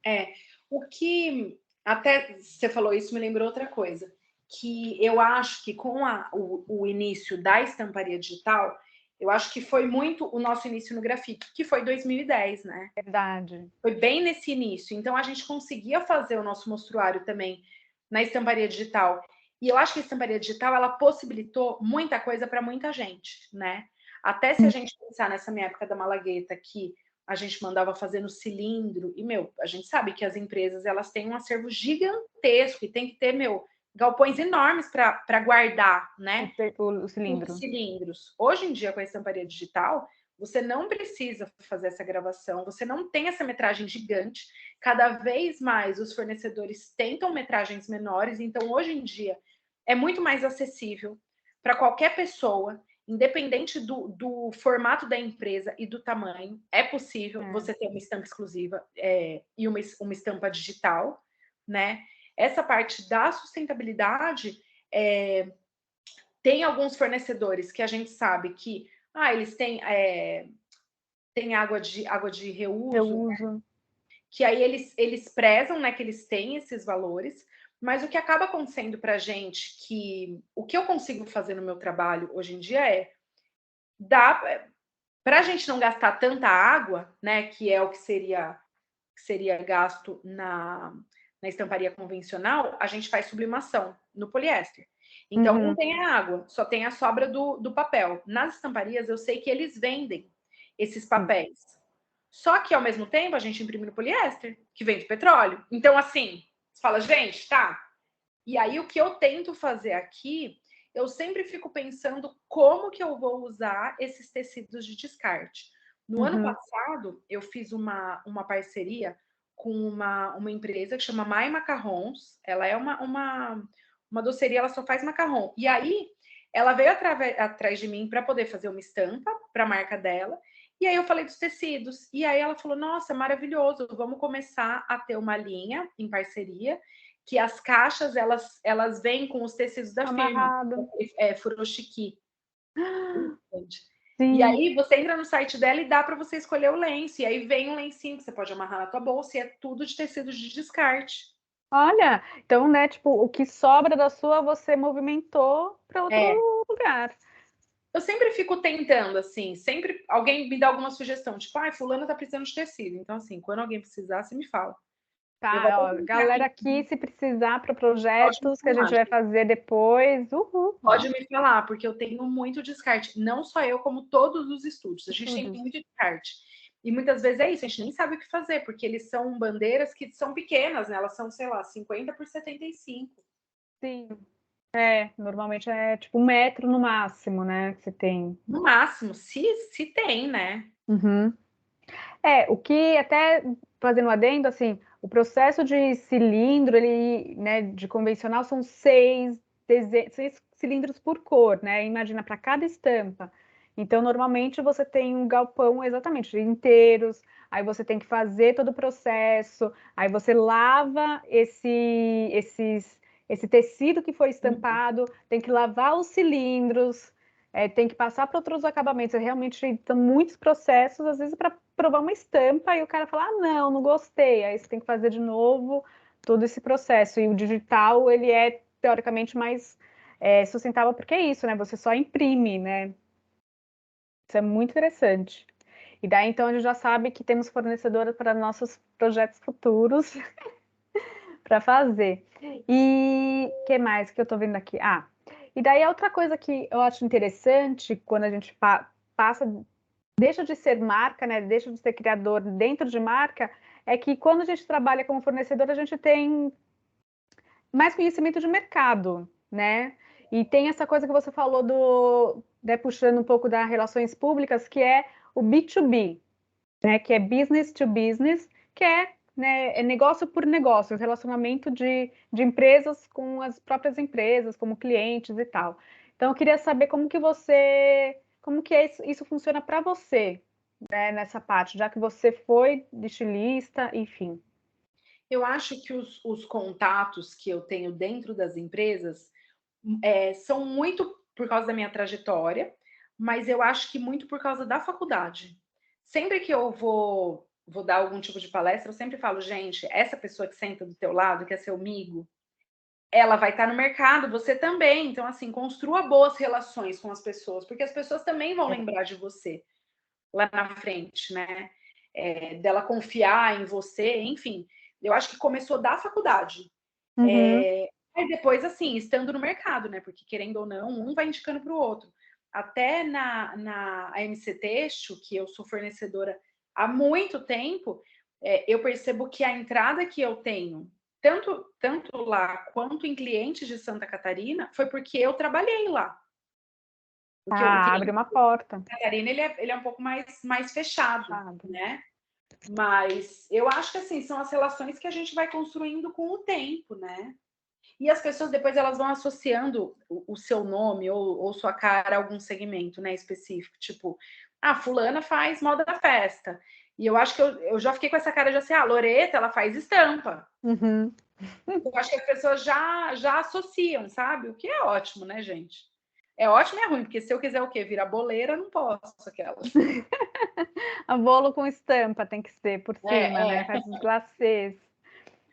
É, o que até você falou isso me lembrou outra coisa, que eu acho que com o início da estamparia digital, eu acho que foi muito o nosso início no grafite, que foi 2010, né? Verdade. Foi bem nesse início. Então a gente conseguia fazer o nosso mostruário também na estamparia digital. E eu acho que a estamparia digital ela possibilitou muita coisa para muita gente, né? Até se a gente pensar nessa minha época da Malagueta que a gente mandava fazer no cilindro e meu, a gente sabe que as empresas elas têm um acervo gigantesco e tem que ter meu galpões enormes para guardar, né? O Os cilindro. cilindros. Hoje em dia com a estamparia digital você não precisa fazer essa gravação, você não tem essa metragem gigante. Cada vez mais os fornecedores tentam metragens menores, então hoje em dia é muito mais acessível para qualquer pessoa, independente do formato da empresa e do tamanho. É possível você ter uma estampa exclusiva e uma estampa digital, né? Essa parte da sustentabilidade tem alguns fornecedores que a gente sabe que eles têm água de Eu reuso, uso. que aí eles prezam, né, que eles têm esses valores, mas o que acaba acontecendo para a gente, que o que eu consigo fazer no meu trabalho hoje em dia dá para a gente não gastar tanta água, né, que é o que seria gasto na estamparia convencional, a gente faz sublimação no poliéster. Então, não Uhum. tem a água, só tem a sobra do papel. Nas estamparias, eu sei que eles vendem esses papéis. Só que, ao mesmo tempo, a gente imprime no poliéster, que vem do petróleo. Então, assim, você fala, gente, tá. E aí, o que eu tento fazer aqui, eu sempre fico pensando como que eu vou usar esses tecidos de descarte. No ano Uhum. passado, eu fiz uma parceria com uma empresa que chama Mai Macarrons. Ela é uma doceria, ela só faz macarrão. E aí, ela veio atrás de mim para poder fazer uma estampa para a marca dela. E aí eu falei dos tecidos. E aí ela falou: Nossa, maravilhoso, vamos começar a ter uma linha em parceria, que as caixas elas vêm com os tecidos da firma. Amarrado. Furoshiki. E Sim. aí você entra no site dela e dá para você escolher o lenço. E aí vem um lencinho que você pode amarrar na tua bolsa e é tudo de tecidos de descarte. Olha, então, né, tipo, o que sobra da sua você movimentou para outro É, lugar. eu sempre fico tentando, assim, sempre alguém me dá alguma sugestão, tipo, fulano tá precisando de tecido. Então, assim, quando alguém precisar, você me fala. Eu vou Tá, até ó, colocar galera aqui, aqui, se precisar para pode me projetos que a falar, gente vai gente. fazer depois, uhul, Pode me falar, porque eu tenho muito descarte. Não só eu, como todos os estúdios. A gente tem estúdios. muito descarte. E muitas vezes é isso, a gente nem sabe o que fazer, porque eles são bandeiras que são pequenas, né? Elas são, sei lá, 50 por 75. Sim. Normalmente é tipo 1 metro no máximo, né? Que você tem. No máximo, se tem, né? Uhum. O que até fazendo um adendo, assim, o processo de cilindro, ele, né, de convencional são 6 cilindros por cor, né? Imagina para cada estampa. Então, normalmente você tem um galpão exatamente inteiros, aí você tem que fazer todo o processo, aí você lava esse tecido que foi estampado, tem que lavar os cilindros, tem que passar para outros acabamentos. Realmente são muitos processos, às vezes, para provar uma estampa e o cara fala, ah, não gostei. Aí você tem que fazer de novo todo esse processo. E o digital, ele é teoricamente mais sustentável, porque é isso, né? Você só imprime, né? Isso é muito interessante. E daí, então, a gente já sabe que temos fornecedora para nossos projetos futuros para fazer. E o que mais que eu estou vendo aqui? E daí a outra coisa que eu acho interessante quando a gente passa, deixa de ser marca, né? Deixa de ser criador dentro de marca, é que quando a gente trabalha como fornecedor, a gente tem mais conhecimento de mercado, né? E tem essa coisa que você falou né, puxando um pouco das relações públicas, que é o B2B, né? Que é business to business, que é, né, é negócio por negócio, relacionamento de empresas com as próprias empresas, como clientes e tal. Então, eu queria saber como que isso funciona para você, né, nessa parte, já que você foi de estilista, enfim. Eu acho que os contatos que eu tenho dentro das empresas são muito por causa da minha trajetória, mas eu acho que muito por causa da faculdade. Sempre que eu vou dar algum tipo de palestra, eu sempre falo, gente, essa pessoa que senta do teu lado, que é seu amigo, ela vai estar no mercado, você também. Então, assim, construa boas relações com as pessoas, porque as pessoas também vão lembrar de você lá na frente, né? Dela confiar em você, enfim. Eu acho que começou da faculdade. Uhum. Aí depois, assim, estando no mercado, né? Porque querendo ou não, um vai indicando para o outro. Até na AMC Têxtil, que eu sou fornecedora há muito tempo, eu percebo que a entrada que eu tenho, tanto lá quanto em clientes de Santa Catarina, foi porque eu trabalhei lá. Porque o Abre cliente uma porta. de Catarina ele é um pouco mais fechado, Sabe? né? Mas eu acho que assim são as relações que a gente vai construindo com o tempo, né? E as pessoas depois elas vão associando o seu nome ou sua cara a algum segmento, né, específico. Tipo, fulana faz moda da festa. E eu acho que eu já fiquei com essa cara de assim, Loreta, ela faz estampa. Uhum. Eu acho que as pessoas já associam, sabe? O que é ótimo, né, gente? É ótimo e é ruim, porque se eu quiser o quê? Virar boleira, não posso aquelas. A bolo com estampa tem que ser por cima, né? É. Faz os glacês.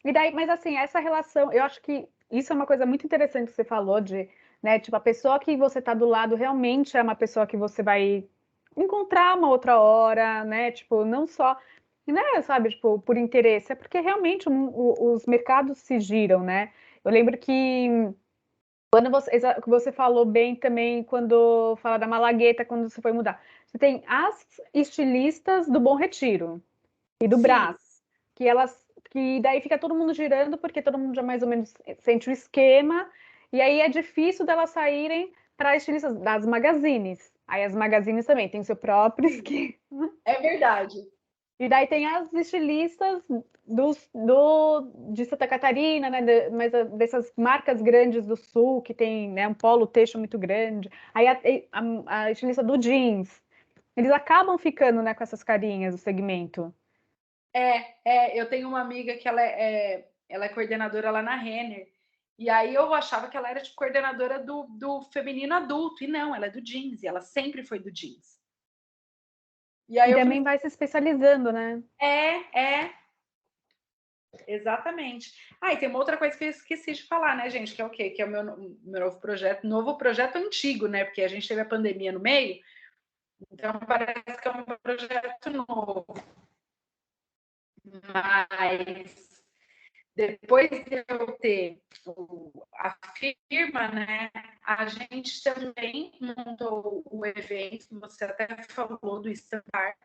E daí, mas assim, essa relação, eu acho que isso é uma coisa muito interessante que você falou de, né, tipo, a pessoa que você tá do lado realmente é uma pessoa que você vai encontrar uma outra hora, né? Tipo, não só, né, sabe, tipo, por interesse, é porque realmente os mercados se giram, né? Eu lembro que quando você falou bem também quando fala da Malagueta, quando você foi mudar. Você tem as estilistas do Bom Retiro e do Sim, Brás, que daí fica todo mundo girando, porque todo mundo já mais ou menos sente o esquema, e aí é difícil delas saírem para estilistas das magazines. Aí as magazines também têm o seu próprio esquema. é verdade. E daí tem as estilistas de Santa Catarina, né? Mas dessas marcas grandes do sul, que tem, né, um polo têxtil muito grande. Aí a estilista do jeans. Eles acabam ficando, né, com essas carinhas do segmento. Eu tenho uma amiga que ela é coordenadora lá na Renner. E aí eu achava que ela era tipo coordenadora do feminino adulto. E não, ela é do jeans, e ela sempre foi do jeans. E aí E eu falei, também vai se especializando, né? é, exatamente. E tem uma outra coisa que eu esqueci de falar, né, gente? Que é o quê? Que é o meu novo projeto antigo, né? Porque a gente teve a pandemia no meio, então parece que é um projeto novo. Mas depois de eu ter a firma, né, a gente também montou o evento, que você até falou do Estampar,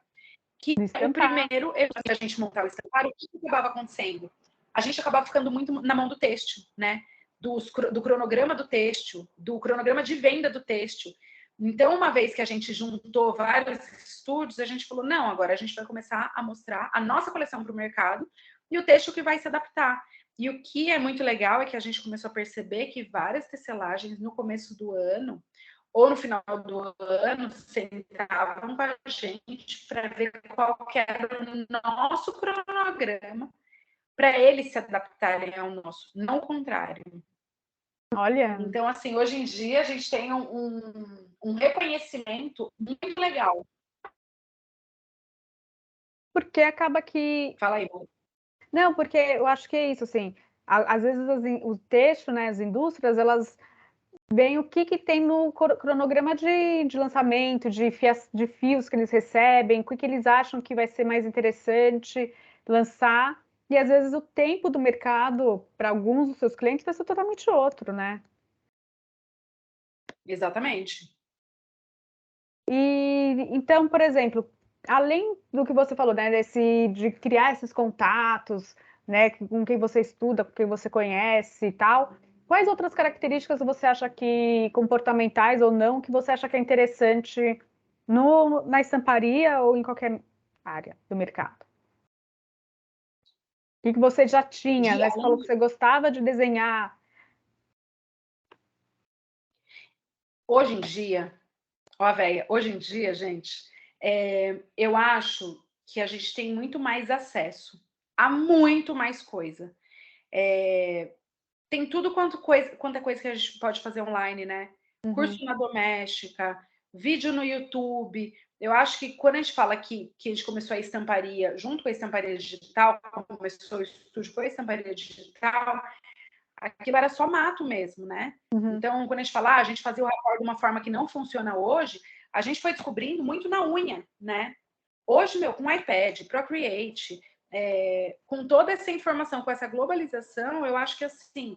que De é o estampar. primeiro evento que a gente montar o Estampar. O que acabava acontecendo? A gente acabava ficando muito na mão do têxtil, né? do cronograma do têxtil, do cronograma de venda do têxtil. Então, uma vez que a gente juntou vários estúdios, a gente falou, não, agora a gente vai começar a mostrar a nossa coleção para o mercado e o têxtil que vai se adaptar. E o que é muito legal é que a gente começou a perceber que várias tecelagens no começo do ano ou no final do ano sentavam com a gente para ver qual que era o nosso cronograma para eles se adaptarem ao nosso, não o contrário. Olha. Então, assim, hoje em dia a gente tem um reconhecimento muito legal. Porque acaba que... Fala aí, Não, porque eu acho que é isso, assim, às vezes o texto, né, as indústrias, elas veem o que tem no cronograma de lançamento, de fios que eles recebem, o que eles acham que vai ser mais interessante lançar, e às vezes o tempo do mercado, para alguns dos seus clientes, vai ser totalmente outro, né? Exatamente. E então, por exemplo, além do que você falou, né, de criar esses contatos, né, com quem você estuda, com quem você conhece e tal, quais outras características você acha que, comportamentais ou não, que você acha que é interessante na estamparia ou em qualquer área do mercado? O que você já tinha, né? Você falou que você gostava de desenhar. Hoje em dia, ó, véia, hoje em dia, gente, eu acho que a gente tem muito mais acesso a muito mais coisa. Tem tudo quanto é coisa que a gente pode fazer online, né? Uhum. Curso na doméstica, vídeo no YouTube. Eu acho que quando a gente fala que a gente começou a estamparia, junto com a estamparia digital, começou o estúdio com a estamparia digital, aquilo era só mato mesmo, né? Uhum. Então, quando a gente fala, a gente fazia o rapport de uma forma que não funciona hoje, a gente foi descobrindo muito na unha, né? Hoje, meu, com iPad, Procreate, com toda essa informação, com essa globalização, eu acho que assim,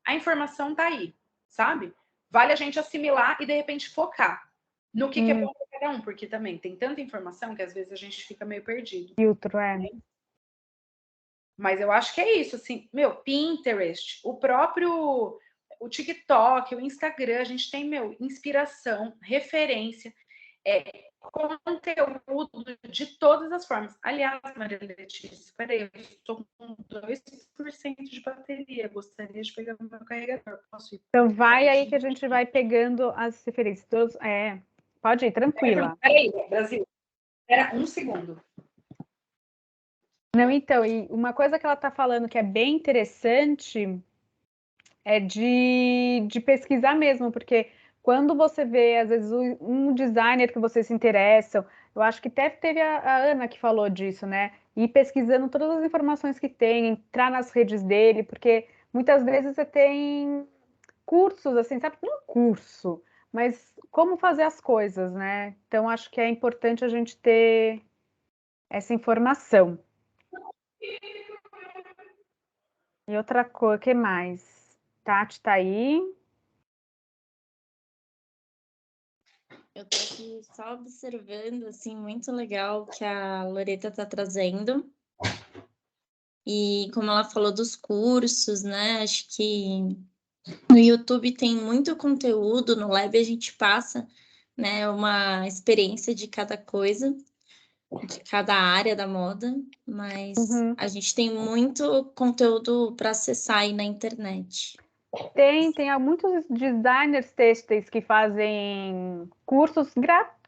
a informação tá aí, sabe? Vale a gente assimilar e de repente focar no que é bom para cada um, porque também tem tanta informação que às vezes a gente fica meio perdido. Filtro, né? Mas eu acho que é isso, assim, meu, Pinterest, o TikTok, o Instagram, a gente tem, meu, inspiração, referência, conteúdo de todas as formas. Aliás, Maria Letícia, peraí, eu estou com 2% de bateria, gostaria de pegar o meu carregador. Posso ir? Então vai aí que a gente vai pegando as referências. Pode ir, tranquila. Peraí, Brasil. Espera um segundo. Não, então, e uma coisa que ela está falando que é bem interessante é de pesquisar mesmo, porque quando você vê, às vezes, um designer que vocês se interessam, eu acho que até teve a Ana que falou disso, né? Ir pesquisando todas as informações que tem, entrar nas redes dele, porque muitas vezes você tem cursos, assim, sabe? Não curso, mas como fazer as coisas, né? Então, acho que é importante a gente ter essa informação. E outra coisa, o que mais? Tati tá aí? Eu tô aqui só observando, assim, muito legal o que a Loreta tá trazendo. E como ela falou dos cursos, né? Acho que no YouTube tem muito conteúdo, no Lab a gente passa, né, uma experiência de cada coisa, de cada área da moda, mas a gente tem muito conteúdo para acessar aí na internet. Tem muitos designers têxteis que fazem cursos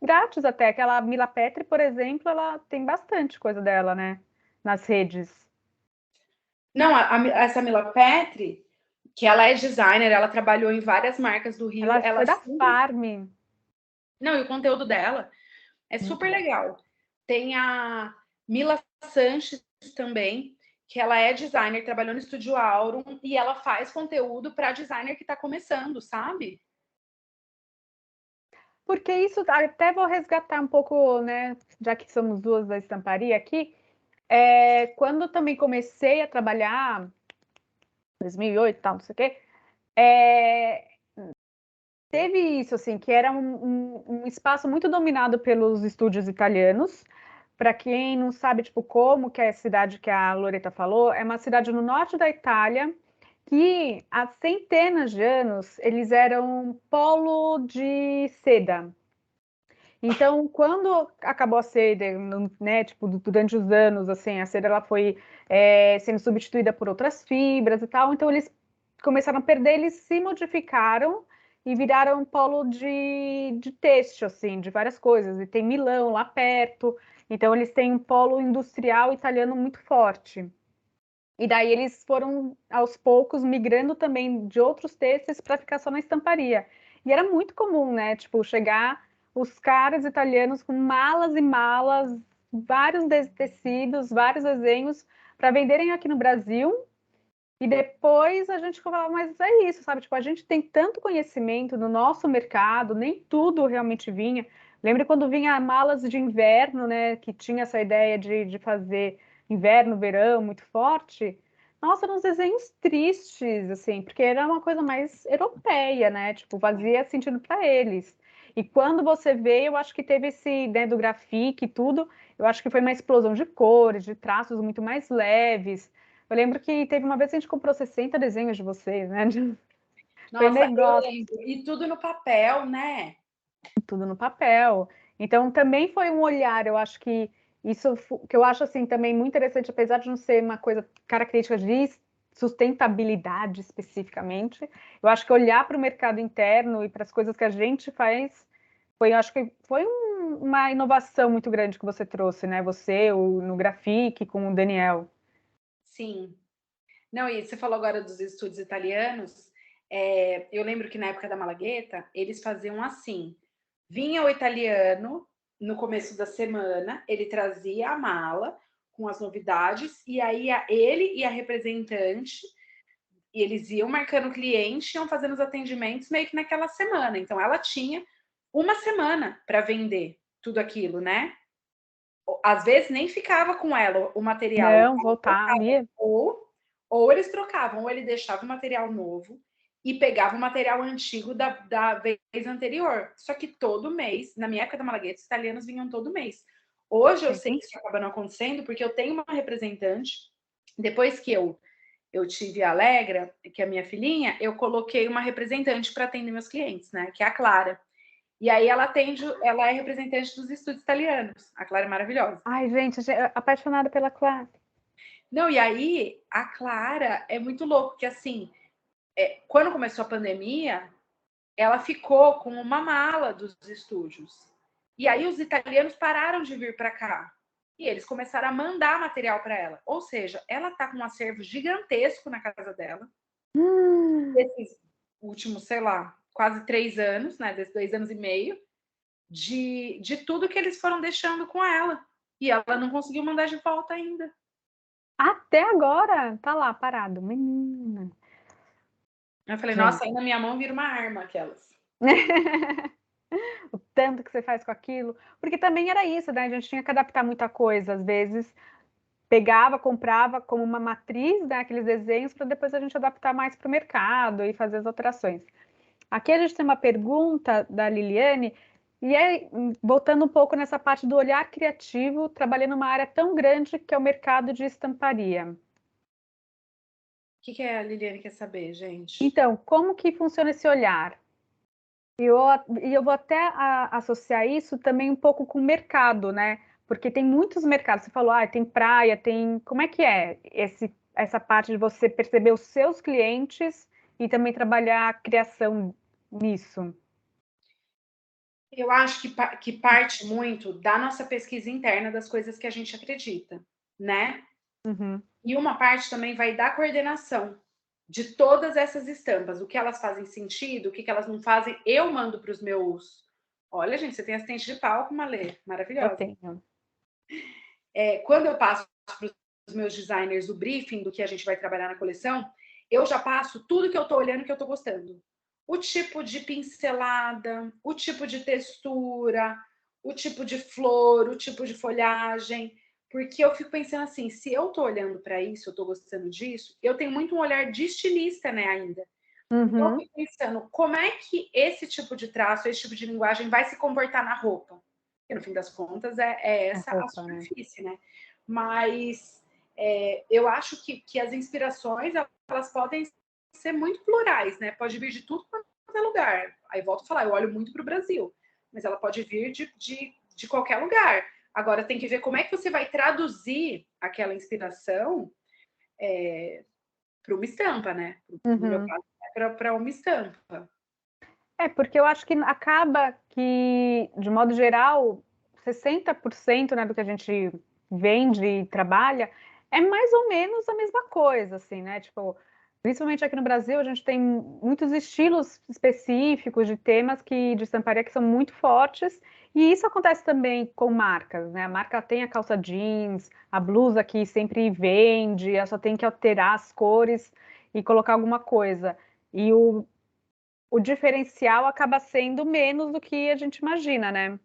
grátis até. Aquela Mila Petri, por exemplo, ela tem bastante coisa dela, né? Nas redes. Não, essa Mila Petri, que ela é designer, ela trabalhou em várias marcas do Rio. Ela foi da Farm. Não, e o conteúdo dela é super legal. Tem a Mila Sanches também, que ela é designer, trabalhou no Estúdio Aurum e ela faz conteúdo para designer que está começando, sabe? Porque isso, até vou resgatar um pouco, né? Já que somos duas da estamparia aqui, quando eu também comecei a trabalhar, 2008 e tal, não sei o quê, teve isso, assim, que era um espaço muito dominado pelos estúdios italianos. Para quem não sabe, tipo, como que é a cidade que a Loreta falou, é uma cidade no norte da Itália, que há centenas de anos eles eram polo de seda. Então, quando acabou a seda, né, tipo, durante os anos, assim, a seda ela foi sendo substituída por outras fibras e tal, então eles começaram a perder, eles se modificaram e viraram um polo de têxtil, assim, de várias coisas. E tem Milão lá perto, então eles têm um polo industrial italiano muito forte. E daí eles foram, aos poucos, migrando também de outros têxteis para ficar só na estamparia. E era muito comum, né? Tipo, chegar os caras italianos com malas e malas, vários tecidos, vários desenhos, para venderem aqui no Brasil. E depois a gente falava, mas é isso, sabe? Tipo, a gente tem tanto conhecimento no nosso mercado, nem tudo realmente vinha. Lembra quando vinha malas de inverno, né? Que tinha essa ideia de fazer inverno, verão muito forte. Nossa, eram uns desenhos tristes, assim, porque era uma coisa mais europeia, né? Tipo, fazia sentido para eles. E quando você vê, eu acho que teve esse, né, do grafite e tudo, eu acho que foi uma explosão de cores, de traços muito mais leves. Eu lembro que teve uma vez que a gente comprou 60 desenhos de vocês, né? Foi Nossa, eu negócio, lembro. E tudo no papel, né? tudo no papel. Então também foi um olhar, eu acho que isso que eu acho assim também muito interessante, apesar de não ser uma coisa característica de sustentabilidade especificamente, eu acho que olhar para o mercado interno e para as coisas que a gente faz foi, eu acho que foi uma inovação muito grande que você trouxe, né? Você, no Grafique, com o Daniel. Sim. Não, e você falou agora dos estúdios italianos. Eu lembro que na época da Malagueta, eles faziam assim: vinha o italiano no começo da semana, ele trazia a mala com as novidades, e aí ele e a representante, e eles iam marcando o cliente, iam fazendo os atendimentos meio que naquela semana. Então ela tinha uma semana para vender tudo aquilo, né? Às vezes nem ficava com ela o material, Não, voltar ali. ou eles trocavam, ou ele deixava o material novo e pegava o material antigo da vez anterior. Só que todo mês, na minha época da Malagueta, os italianos vinham todo mês. Hoje eu sei que isso acaba não acontecendo, porque eu tenho uma representante, depois que eu tive a Alegra, que é a minha filhinha, eu coloquei uma representante para atender meus clientes, né? Que é a Clara. E aí ela é representante dos estúdios italianos. A Clara é maravilhosa. Ai, gente, apaixonada pela Clara. Não, e aí a Clara é muito louco, que assim, quando começou a pandemia, ela ficou com uma mala dos estúdios. E aí os italianos pararam de vir para cá. E eles começaram a mandar material para ela. Ou seja, ela tá com um acervo gigantesco na casa dela. Esses últimos, sei lá, quase 3 anos, né? Desses 2 anos e meio, de tudo que eles foram deixando com ela. E ela não conseguiu mandar de volta ainda. Até agora, tá lá, parado. Menina. Eu falei, Gente, nossa, aí na minha mão vira uma arma aquelas. o tanto que você faz com aquilo. Porque também era isso, né? A gente tinha que adaptar muita coisa. Às vezes, pegava, comprava como uma matriz, né, aqueles desenhos, para depois a gente adaptar mais para o mercado e fazer as alterações. Aqui a gente tem uma pergunta da Liliane, e é voltando um pouco nessa parte do olhar criativo, trabalhando numa área tão grande que é o mercado de estamparia. O que a Liliane quer saber, gente? Então, como que funciona esse olhar? E eu vou até associar isso também um pouco com o mercado, né? Porque tem muitos mercados. Você falou, tem praia, tem. Como é que é essa parte de você perceber os seus clientes e também trabalhar a criação nisso? Eu acho que parte muito da nossa pesquisa interna das coisas que a gente acredita, né? Uhum. E uma parte também vai da coordenação de todas essas estampas, o que elas fazem sentido, o que elas não fazem. Eu mando para os meus. Olha, gente, você tem assistente de palco, Malê, Eu maravilhosa. tenho. Quando eu passo para os meus designers o briefing do que a gente vai trabalhar na coleção, eu já passo tudo que eu estou olhando que eu estou gostando. O tipo de pincelada, o tipo de textura, o tipo de flor, o tipo de folhagem, porque eu fico pensando assim, se eu estou olhando para isso, eu estou gostando disso, eu tenho muito um olhar de estilista, né, ainda. Então eu Uhum. fico pensando, como é que esse tipo de traço, esse tipo de linguagem vai se comportar na roupa? Porque no fim das contas é A essa a roupa, né? superfície, né? Mas eu acho que as inspirações elas podem ser muito plurais, né? Pode vir de tudo quanto é lugar. Aí volto a falar, eu olho muito para o Brasil, mas ela pode vir de qualquer lugar. Agora tem que ver como é que você vai traduzir aquela inspiração para uma estampa, né? No meu caso, para uma estampa. Porque eu acho que acaba que, de modo geral, 60%, né, do que a gente vende e trabalha é mais ou menos a mesma coisa, assim, né? Tipo, principalmente aqui no Brasil, a gente tem muitos estilos específicos de temas de estamparia que são muito fortes, e isso acontece também com marcas, né? A marca tem a calça jeans, a blusa que sempre vende, ela só tem que alterar as cores e colocar alguma coisa. E o diferencial acaba sendo menos do que a gente imagina, né?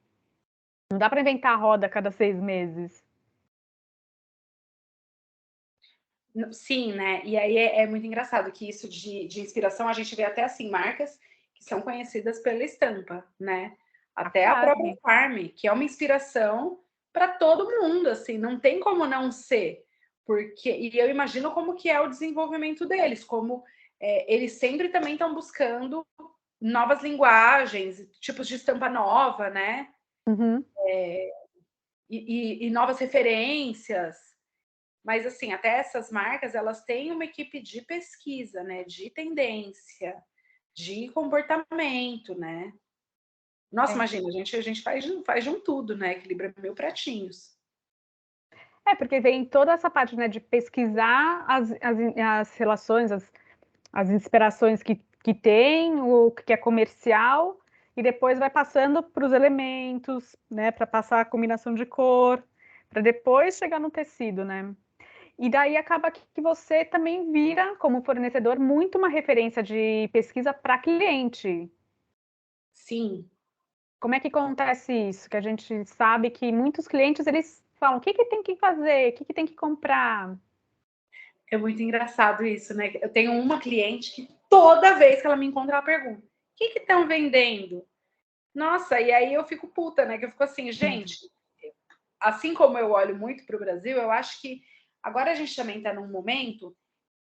Não dá para inventar a roda a cada 6 meses. Sim, né? E aí é muito engraçado que isso de inspiração, a gente vê até assim, marcas que são conhecidas pela estampa, né? Até a própria Farm, que é uma inspiração para todo mundo, assim, não tem como não ser. E eu imagino como que é o desenvolvimento deles, como eles sempre também estão buscando novas linguagens, tipos de estampa nova, né? Uhum. E novas referências. Mas, assim, até essas marcas, elas têm uma equipe de pesquisa, né? De tendência, de comportamento, né? Nossa, imagina, a gente faz de um tudo, né? Equilibra 1000 pratinhos. Porque vem toda essa parte, né, de pesquisar as relações, as inspirações que tem, o que é comercial, e depois vai passando para os elementos, né, para passar a combinação de cor, para depois chegar no tecido, né? E daí acaba que você também vira, como fornecedor, muito uma referência de pesquisa para cliente. Sim. Como é que acontece isso? Que a gente sabe que muitos clientes, eles falam, o que tem que fazer? O que tem que comprar? É muito engraçado isso, né? Eu tenho uma cliente que toda vez que ela me encontra, ela pergunta, o que estão vendendo? Nossa, e aí eu fico puta, né? Que eu fico assim, gente, assim como eu olho muito para o Brasil, eu acho que agora a gente também está num momento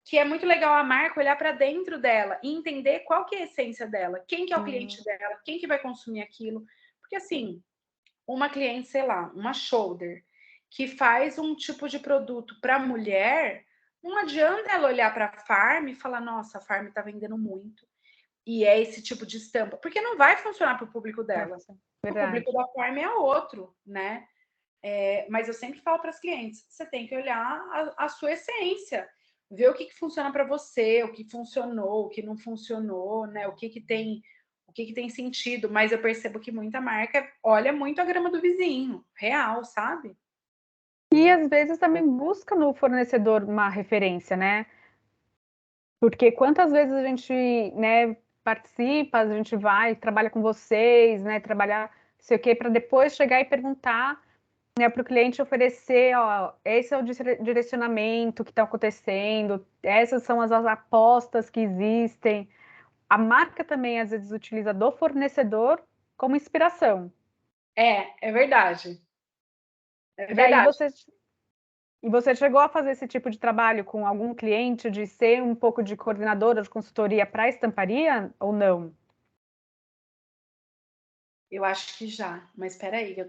que é muito legal a marca olhar para dentro dela e entender qual que é a essência dela, quem que é o cliente dela, quem que vai consumir aquilo. Porque assim, uma cliente, sei lá, uma shoulder, que faz um tipo de produto para mulher, não adianta ela olhar para a Farm e falar, nossa, a Farm está vendendo muito. E é esse tipo de estampa, porque não vai funcionar para o público dela. O público da Farm é outro, né? Mas eu sempre falo para as clientes, você tem que olhar a sua essência, ver o que funciona para você, o que funcionou, o que não funcionou, né? O que tem sentido. Mas eu percebo que muita marca olha muito a grama do vizinho, real, sabe? E às vezes também busca no fornecedor uma referência, né? Porque quantas vezes a gente, né, participa, a gente vai, trabalha com vocês, né, trabalhar, sei o quê, para depois chegar e perguntar, né, para o cliente oferecer, ó, esse é o direcionamento que está acontecendo, essas são as apostas que existem. A marca também às vezes utiliza do fornecedor como inspiração. É verdade. E daí você chegou a fazer esse tipo de trabalho com algum cliente, de ser um pouco de coordenadora de consultoria para estamparia ou não? Eu acho que já, mas espera aí, eu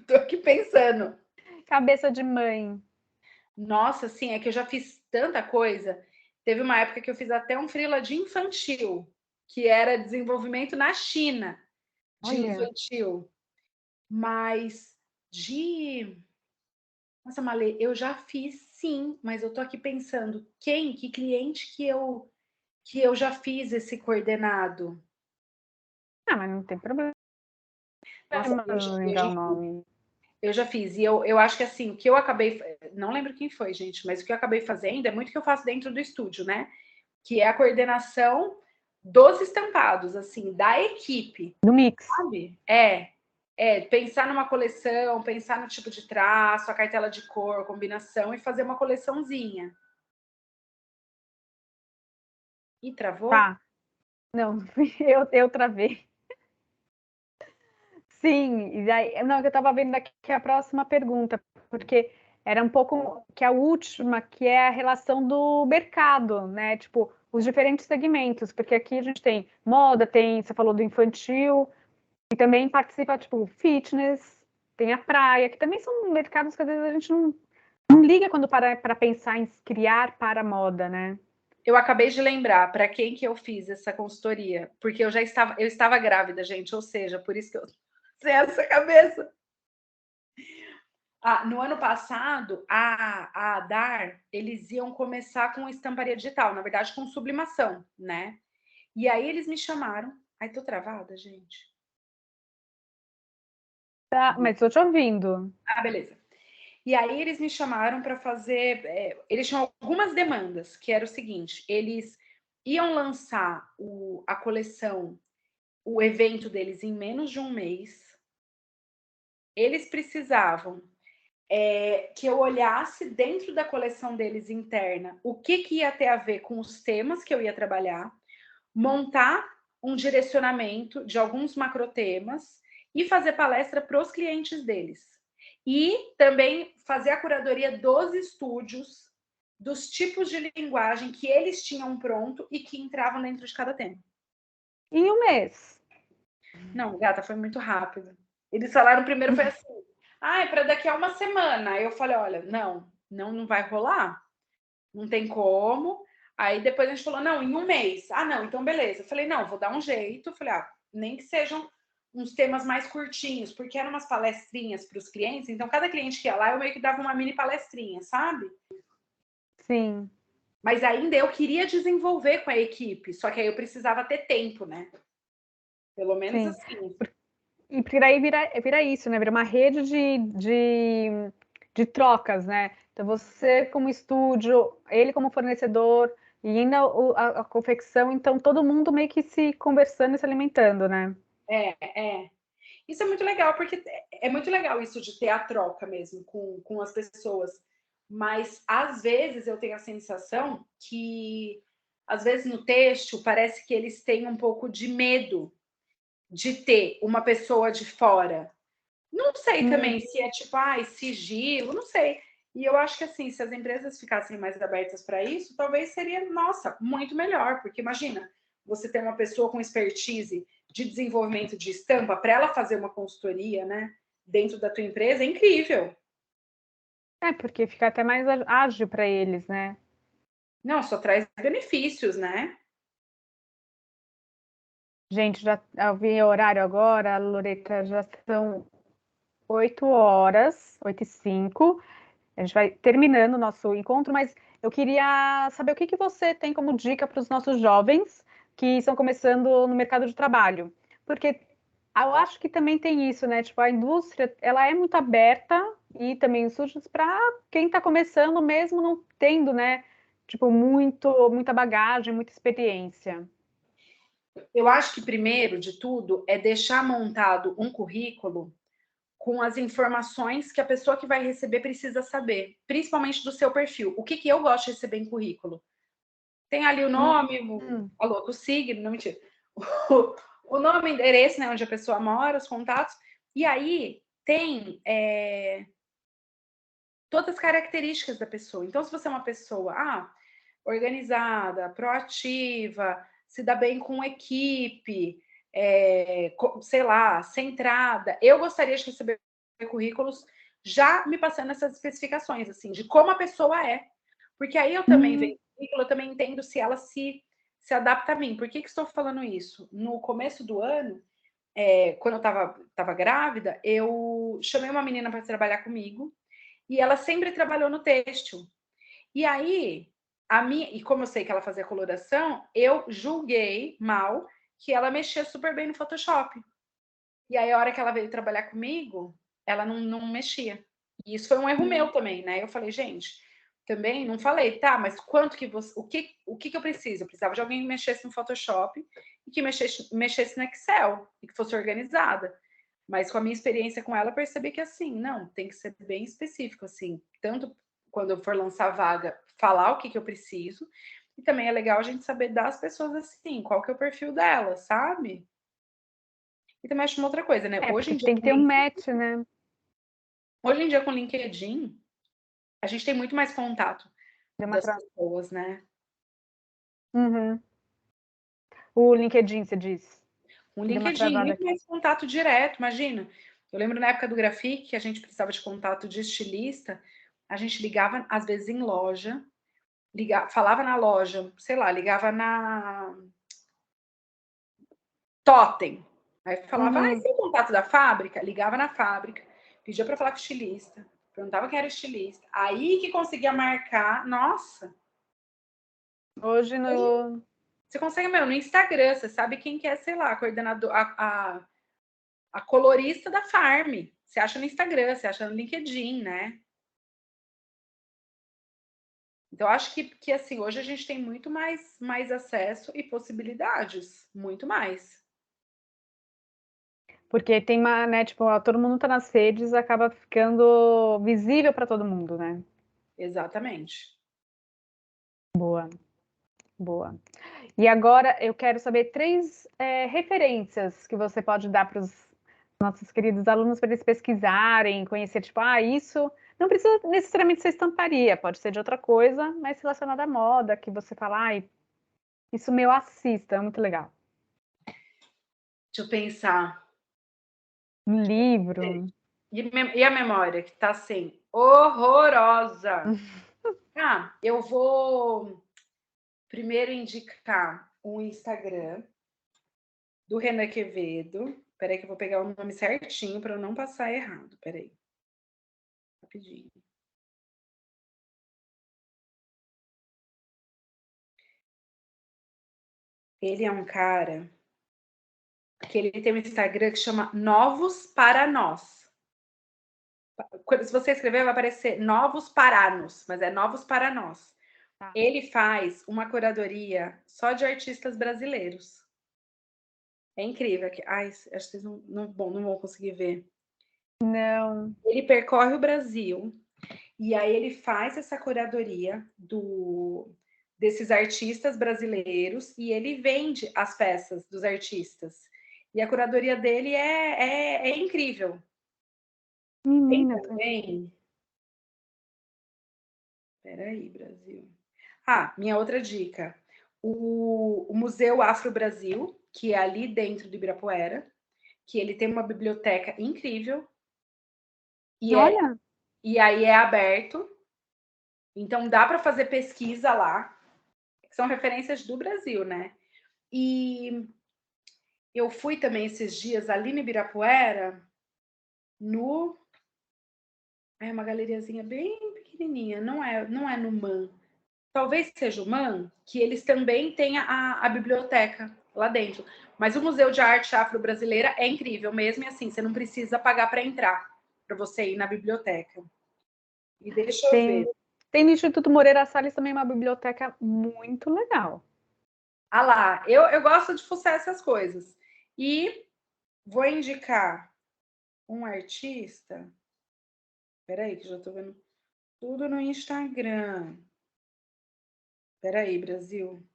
tô aqui pensando. Cabeça de mãe. Nossa, sim, é que eu já fiz tanta coisa. Teve uma época que eu fiz até um freela de infantil, que era desenvolvimento na China de Olha. infantil. Mas de. Nossa, Malê, eu já fiz sim, mas eu tô aqui pensando, que cliente que eu já fiz esse coordenado? Ah, mas não tem problema Nossa, lembrar o nome. eu já fiz. E eu acho que assim, o que eu acabei. Não lembro quem foi, gente, mas o que eu acabei fazendo é muito que eu faço dentro do estúdio, né? Que é a coordenação dos estampados, assim, da equipe, Do mix. sabe? Pensar numa coleção, pensar no tipo de traço, a cartela de cor, combinação e fazer uma coleçãozinha. E travou? Tá. Não, eu travei. Sim, e daí, não, eu estava vendo aqui a próxima pergunta, porque era um pouco que a última, que é a relação do mercado, né? Tipo, os diferentes segmentos, porque aqui a gente tem moda, você falou do infantil, e também participa, tipo, fitness, tem a praia, que também são mercados que às vezes a gente não liga quando para pensar em criar para a moda, né? Eu acabei de lembrar para quem que eu fiz essa consultoria, porque eu estava grávida, gente, ou seja, por isso que eu sei essa cabeça. No ano passado, a Adar, eles iam começar com estamparia digital, na verdade com sublimação, né? E aí eles me chamaram. Ai, tô travada, gente. Tá, mas estou te ouvindo. Beleza. E aí eles me chamaram para fazer. Eles tinham algumas demandas, que era o seguinte: eles iam lançar a coleção, o evento deles em menos de um mês. Eles precisavam que eu olhasse dentro da coleção deles interna o que ia ter a ver com os temas que eu ia trabalhar, montar um direcionamento de alguns macrotemas e fazer palestra para os clientes deles. E também fazer a curadoria dos estúdios, dos tipos de linguagem que eles tinham pronto e que entravam dentro de cada tema. Em um mês. Não, gata, foi muito rápido. Eles falaram primeiro, foi assim, é para daqui a uma semana. Aí eu falei, olha, não vai rolar. Não tem como. Aí depois a gente falou, não, em um mês. Não, então beleza. Eu falei, não, vou dar um jeito. Eu falei, nem que sejam uns temas mais curtinhos, porque eram umas palestrinhas para os clientes. Então, cada cliente que ia lá, eu meio que dava uma mini palestrinha, sabe? Sim. Mas ainda eu queria desenvolver com a equipe, só que aí eu precisava ter tempo, né? Pelo menos Sim. assim. E por aí vira isso, né? Vira uma rede de trocas, né? Então, você como estúdio, ele como fornecedor, e ainda a confecção, então todo mundo meio que se conversando e se alimentando, né? Isso é muito legal, porque é muito legal isso de ter a troca mesmo com as pessoas. Mas, às vezes, eu tenho a sensação que, às vezes, no texto, parece que eles têm um pouco de medo de ter uma pessoa de fora. Não sei também se é tipo, sigilo, não sei. E eu acho que, assim, se as empresas ficassem mais abertas para isso, talvez seria, nossa, muito melhor. Porque, imagina, você ter uma pessoa com expertise de desenvolvimento de estampa para ela fazer uma consultoria, né, dentro da tua empresa, é incrível. Porque fica até mais ágil para eles, né? Não, só traz benefícios, né? Gente, já eu vi o horário agora, Loreta, já são 8h, 8h05. A gente vai terminando o nosso encontro, mas eu queria saber o que você tem como dica para os nossos jovens que estão começando no mercado de trabalho. Porque eu acho que também tem isso, né? Tipo, a indústria, ela é muito aberta e também surge para quem está começando mesmo não tendo, né? Tipo, muita bagagem, muita experiência. Eu acho que primeiro de tudo é deixar montado um currículo com as informações que a pessoa que vai receber precisa saber, principalmente do seu perfil. O que eu gosto de receber em currículo? Tem ali o nome, o signo, não mentira. O nome, o endereço, né, onde a pessoa mora, os contatos. E aí tem todas as características da pessoa. Então, se você é uma pessoa organizada, proativa, se dá bem com equipe, sei lá, centrada, eu gostaria de receber currículos já me passando essas especificações, assim, de como a pessoa é. Porque aí eu também vejo currículo, eu também entendo se ela se adapta a mim. Por que estou falando isso? No começo do ano, quando eu estava grávida, eu chamei uma menina para trabalhar comigo e ela sempre trabalhou no têxtil. E aí, e como eu sei que ela fazia coloração, eu julguei mal que ela mexia super bem no Photoshop. E aí, a hora que ela veio trabalhar comigo, ela não mexia. E isso foi um erro meu também, né? Eu falei, gente, também não falei, tá, mas quanto que você. O que eu preciso? Eu precisava de alguém que mexesse no Photoshop e que mexesse no Excel e que fosse organizada. Mas com a minha experiência com ela, eu percebi que assim, não, tem que ser bem específico, assim, tanto quando eu for lançar vaga, falar o que eu preciso, e também é legal a gente saber das pessoas assim, qual que é o perfil delas, sabe? E também acho uma outra coisa, né? Porque tem que ter um match, né? Hoje em dia, com o LinkedIn, a gente tem muito mais contato das pessoas, né? Uhum. O LinkedIn, você diz? Um Deu uma LinkedIn, travada muito aqui. mais contato direto, imagina. Eu lembro na época do Grafique, que a gente precisava de contato de estilista, a gente ligava, às vezes, em loja, falava na loja, sei lá, ligava na Totem. Aí falava, Uhum. esse é o contato da fábrica? Ligava na fábrica, pedia para falar com o estilista, perguntava quem era o estilista. Aí que conseguia marcar, nossa. Hoje no. Você consegue, meu, no Instagram, você sabe quem que é, sei lá, a coordenador, a colorista da Farm. Você acha no Instagram, você acha no LinkedIn, né? Então, acho que assim, hoje a gente tem muito mais acesso e possibilidades, muito mais. Porque tem uma, né, tipo, todo mundo tá nas redes, acaba ficando visível para todo mundo, né? Exatamente. Boa, boa. E agora eu quero saber três referências que você pode dar para os nossos queridos alunos para eles pesquisarem, conhecer, tipo, isso não precisa necessariamente ser estamparia, pode ser de outra coisa, mas relacionada à moda, que você fala, isso meu assista, é muito legal. Deixa eu pensar. Um livro. E a memória, que tá assim, horrorosa. Eu vou primeiro indicar um Instagram do Renan Quevedo. Peraí que eu vou pegar o nome certinho para eu não passar errado. Peraí. Rapidinho. Ele é um cara que ele tem um Instagram que chama Novos para Nós. Se você escrever, vai aparecer Novos Paranos, mas é Novos para Nós. Tá. Ele faz uma curadoria só de artistas brasileiros. É incrível. Acho que vocês não vão conseguir ver. Não. Ele percorre o Brasil e aí ele faz essa curadoria desses artistas brasileiros e ele vende as peças dos artistas. E a curadoria dele é incrível. Tem Menina, também. Peraí, Brasil. Minha outra dica. O Museu Afro Brasil, que é ali dentro do Ibirapuera, que ele tem uma biblioteca incrível. olha, E aí é aberto. Então dá para fazer pesquisa lá. São referências do Brasil, né? E eu fui também esses dias ali no Ibirapuera, é uma galeriazinha bem pequenininha, não é no MAN. Talvez seja o MAN, que eles também têm a biblioteca lá dentro. Mas o Museu de Arte Afro-Brasileira é incrível mesmo, e assim, você não precisa pagar para entrar, para você ir na biblioteca. E deixa eu ver. tem no Instituto Moreira Salles também uma biblioteca muito legal. Lá, eu gosto de fuçar essas coisas. E vou indicar um artista. Peraí, que já tô vendo tudo no Instagram. Peraí, Brasil.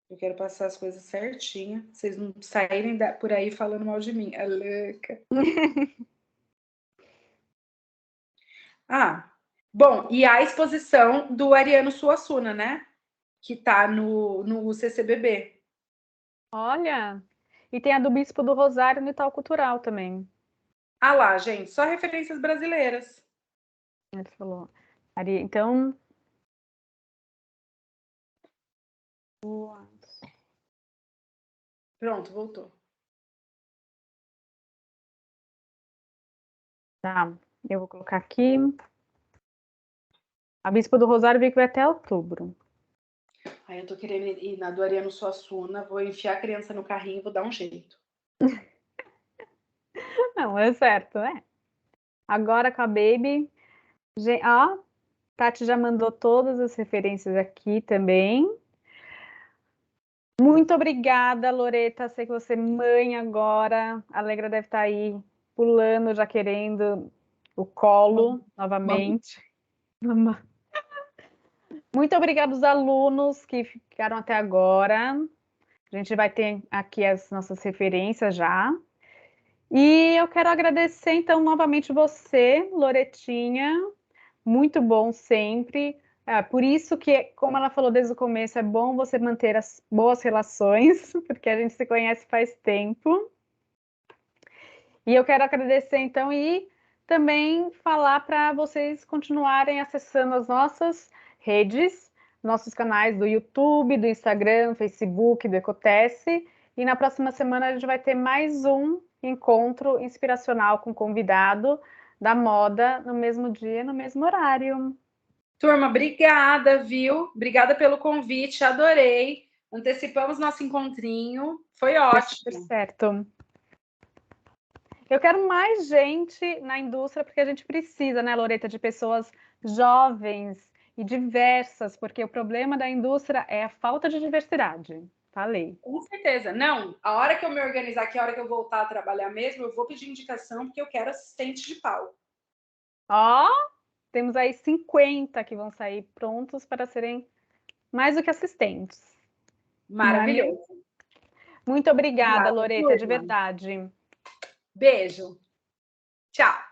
Eu quero passar as coisas certinho. Vocês não saírem por aí falando mal de mim. É louca. Bom, e a exposição do Ariano Suassuna, né? Que tá no CCBB. Olha, e tem a do Bispo do Rosário no Itaú Cultural também. Lá, gente, só referências brasileiras. Ele falou. Então. Pronto, voltou. Tá, eu vou colocar aqui. A Bispo do Rosário vi que vai até outubro. Aí eu tô querendo ir na do Ariano Suassuna, vou enfiar a criança no carrinho e vou dar um jeito. Não, é certo, né? Agora com a Baby. Tati já mandou todas as referências aqui também. Muito obrigada, Loreta. Sei que você é mãe agora. A Alegra deve estar aí pulando, já querendo o colo novamente. Muito obrigada aos alunos que ficaram até agora. A gente vai ter aqui as nossas referências já. E eu quero agradecer, então, novamente você, Loretinha. Muito bom sempre. Por isso que, como ela falou desde o começo, é bom você manter as boas relações, porque a gente se conhece faz tempo. E eu quero agradecer, então, e também falar para vocês continuarem acessando as nossas redes, nossos canais do YouTube, do Instagram, Facebook, do Ecotesse. E na próxima semana a gente vai ter mais um encontro inspiracional com convidado da moda no mesmo dia, no mesmo horário. Turma, obrigada, viu? Obrigada pelo convite, adorei. Antecipamos nosso encontrinho, foi ótimo. Certo. Eu quero mais gente na indústria, porque a gente precisa, né, Loreta, de pessoas jovens e diversas, porque o problema da indústria é a falta de diversidade. Falei. Com certeza. Não, a hora que eu me organizar aqui, a hora que eu voltar a trabalhar mesmo, eu vou pedir indicação, porque eu quero assistente de palco. Ó, temos aí 50 que vão sair prontos para serem mais do que assistentes. Maravilhoso. Muito obrigada, Obrigada, Loreta, de turma. verdade. Beijo. Tchau.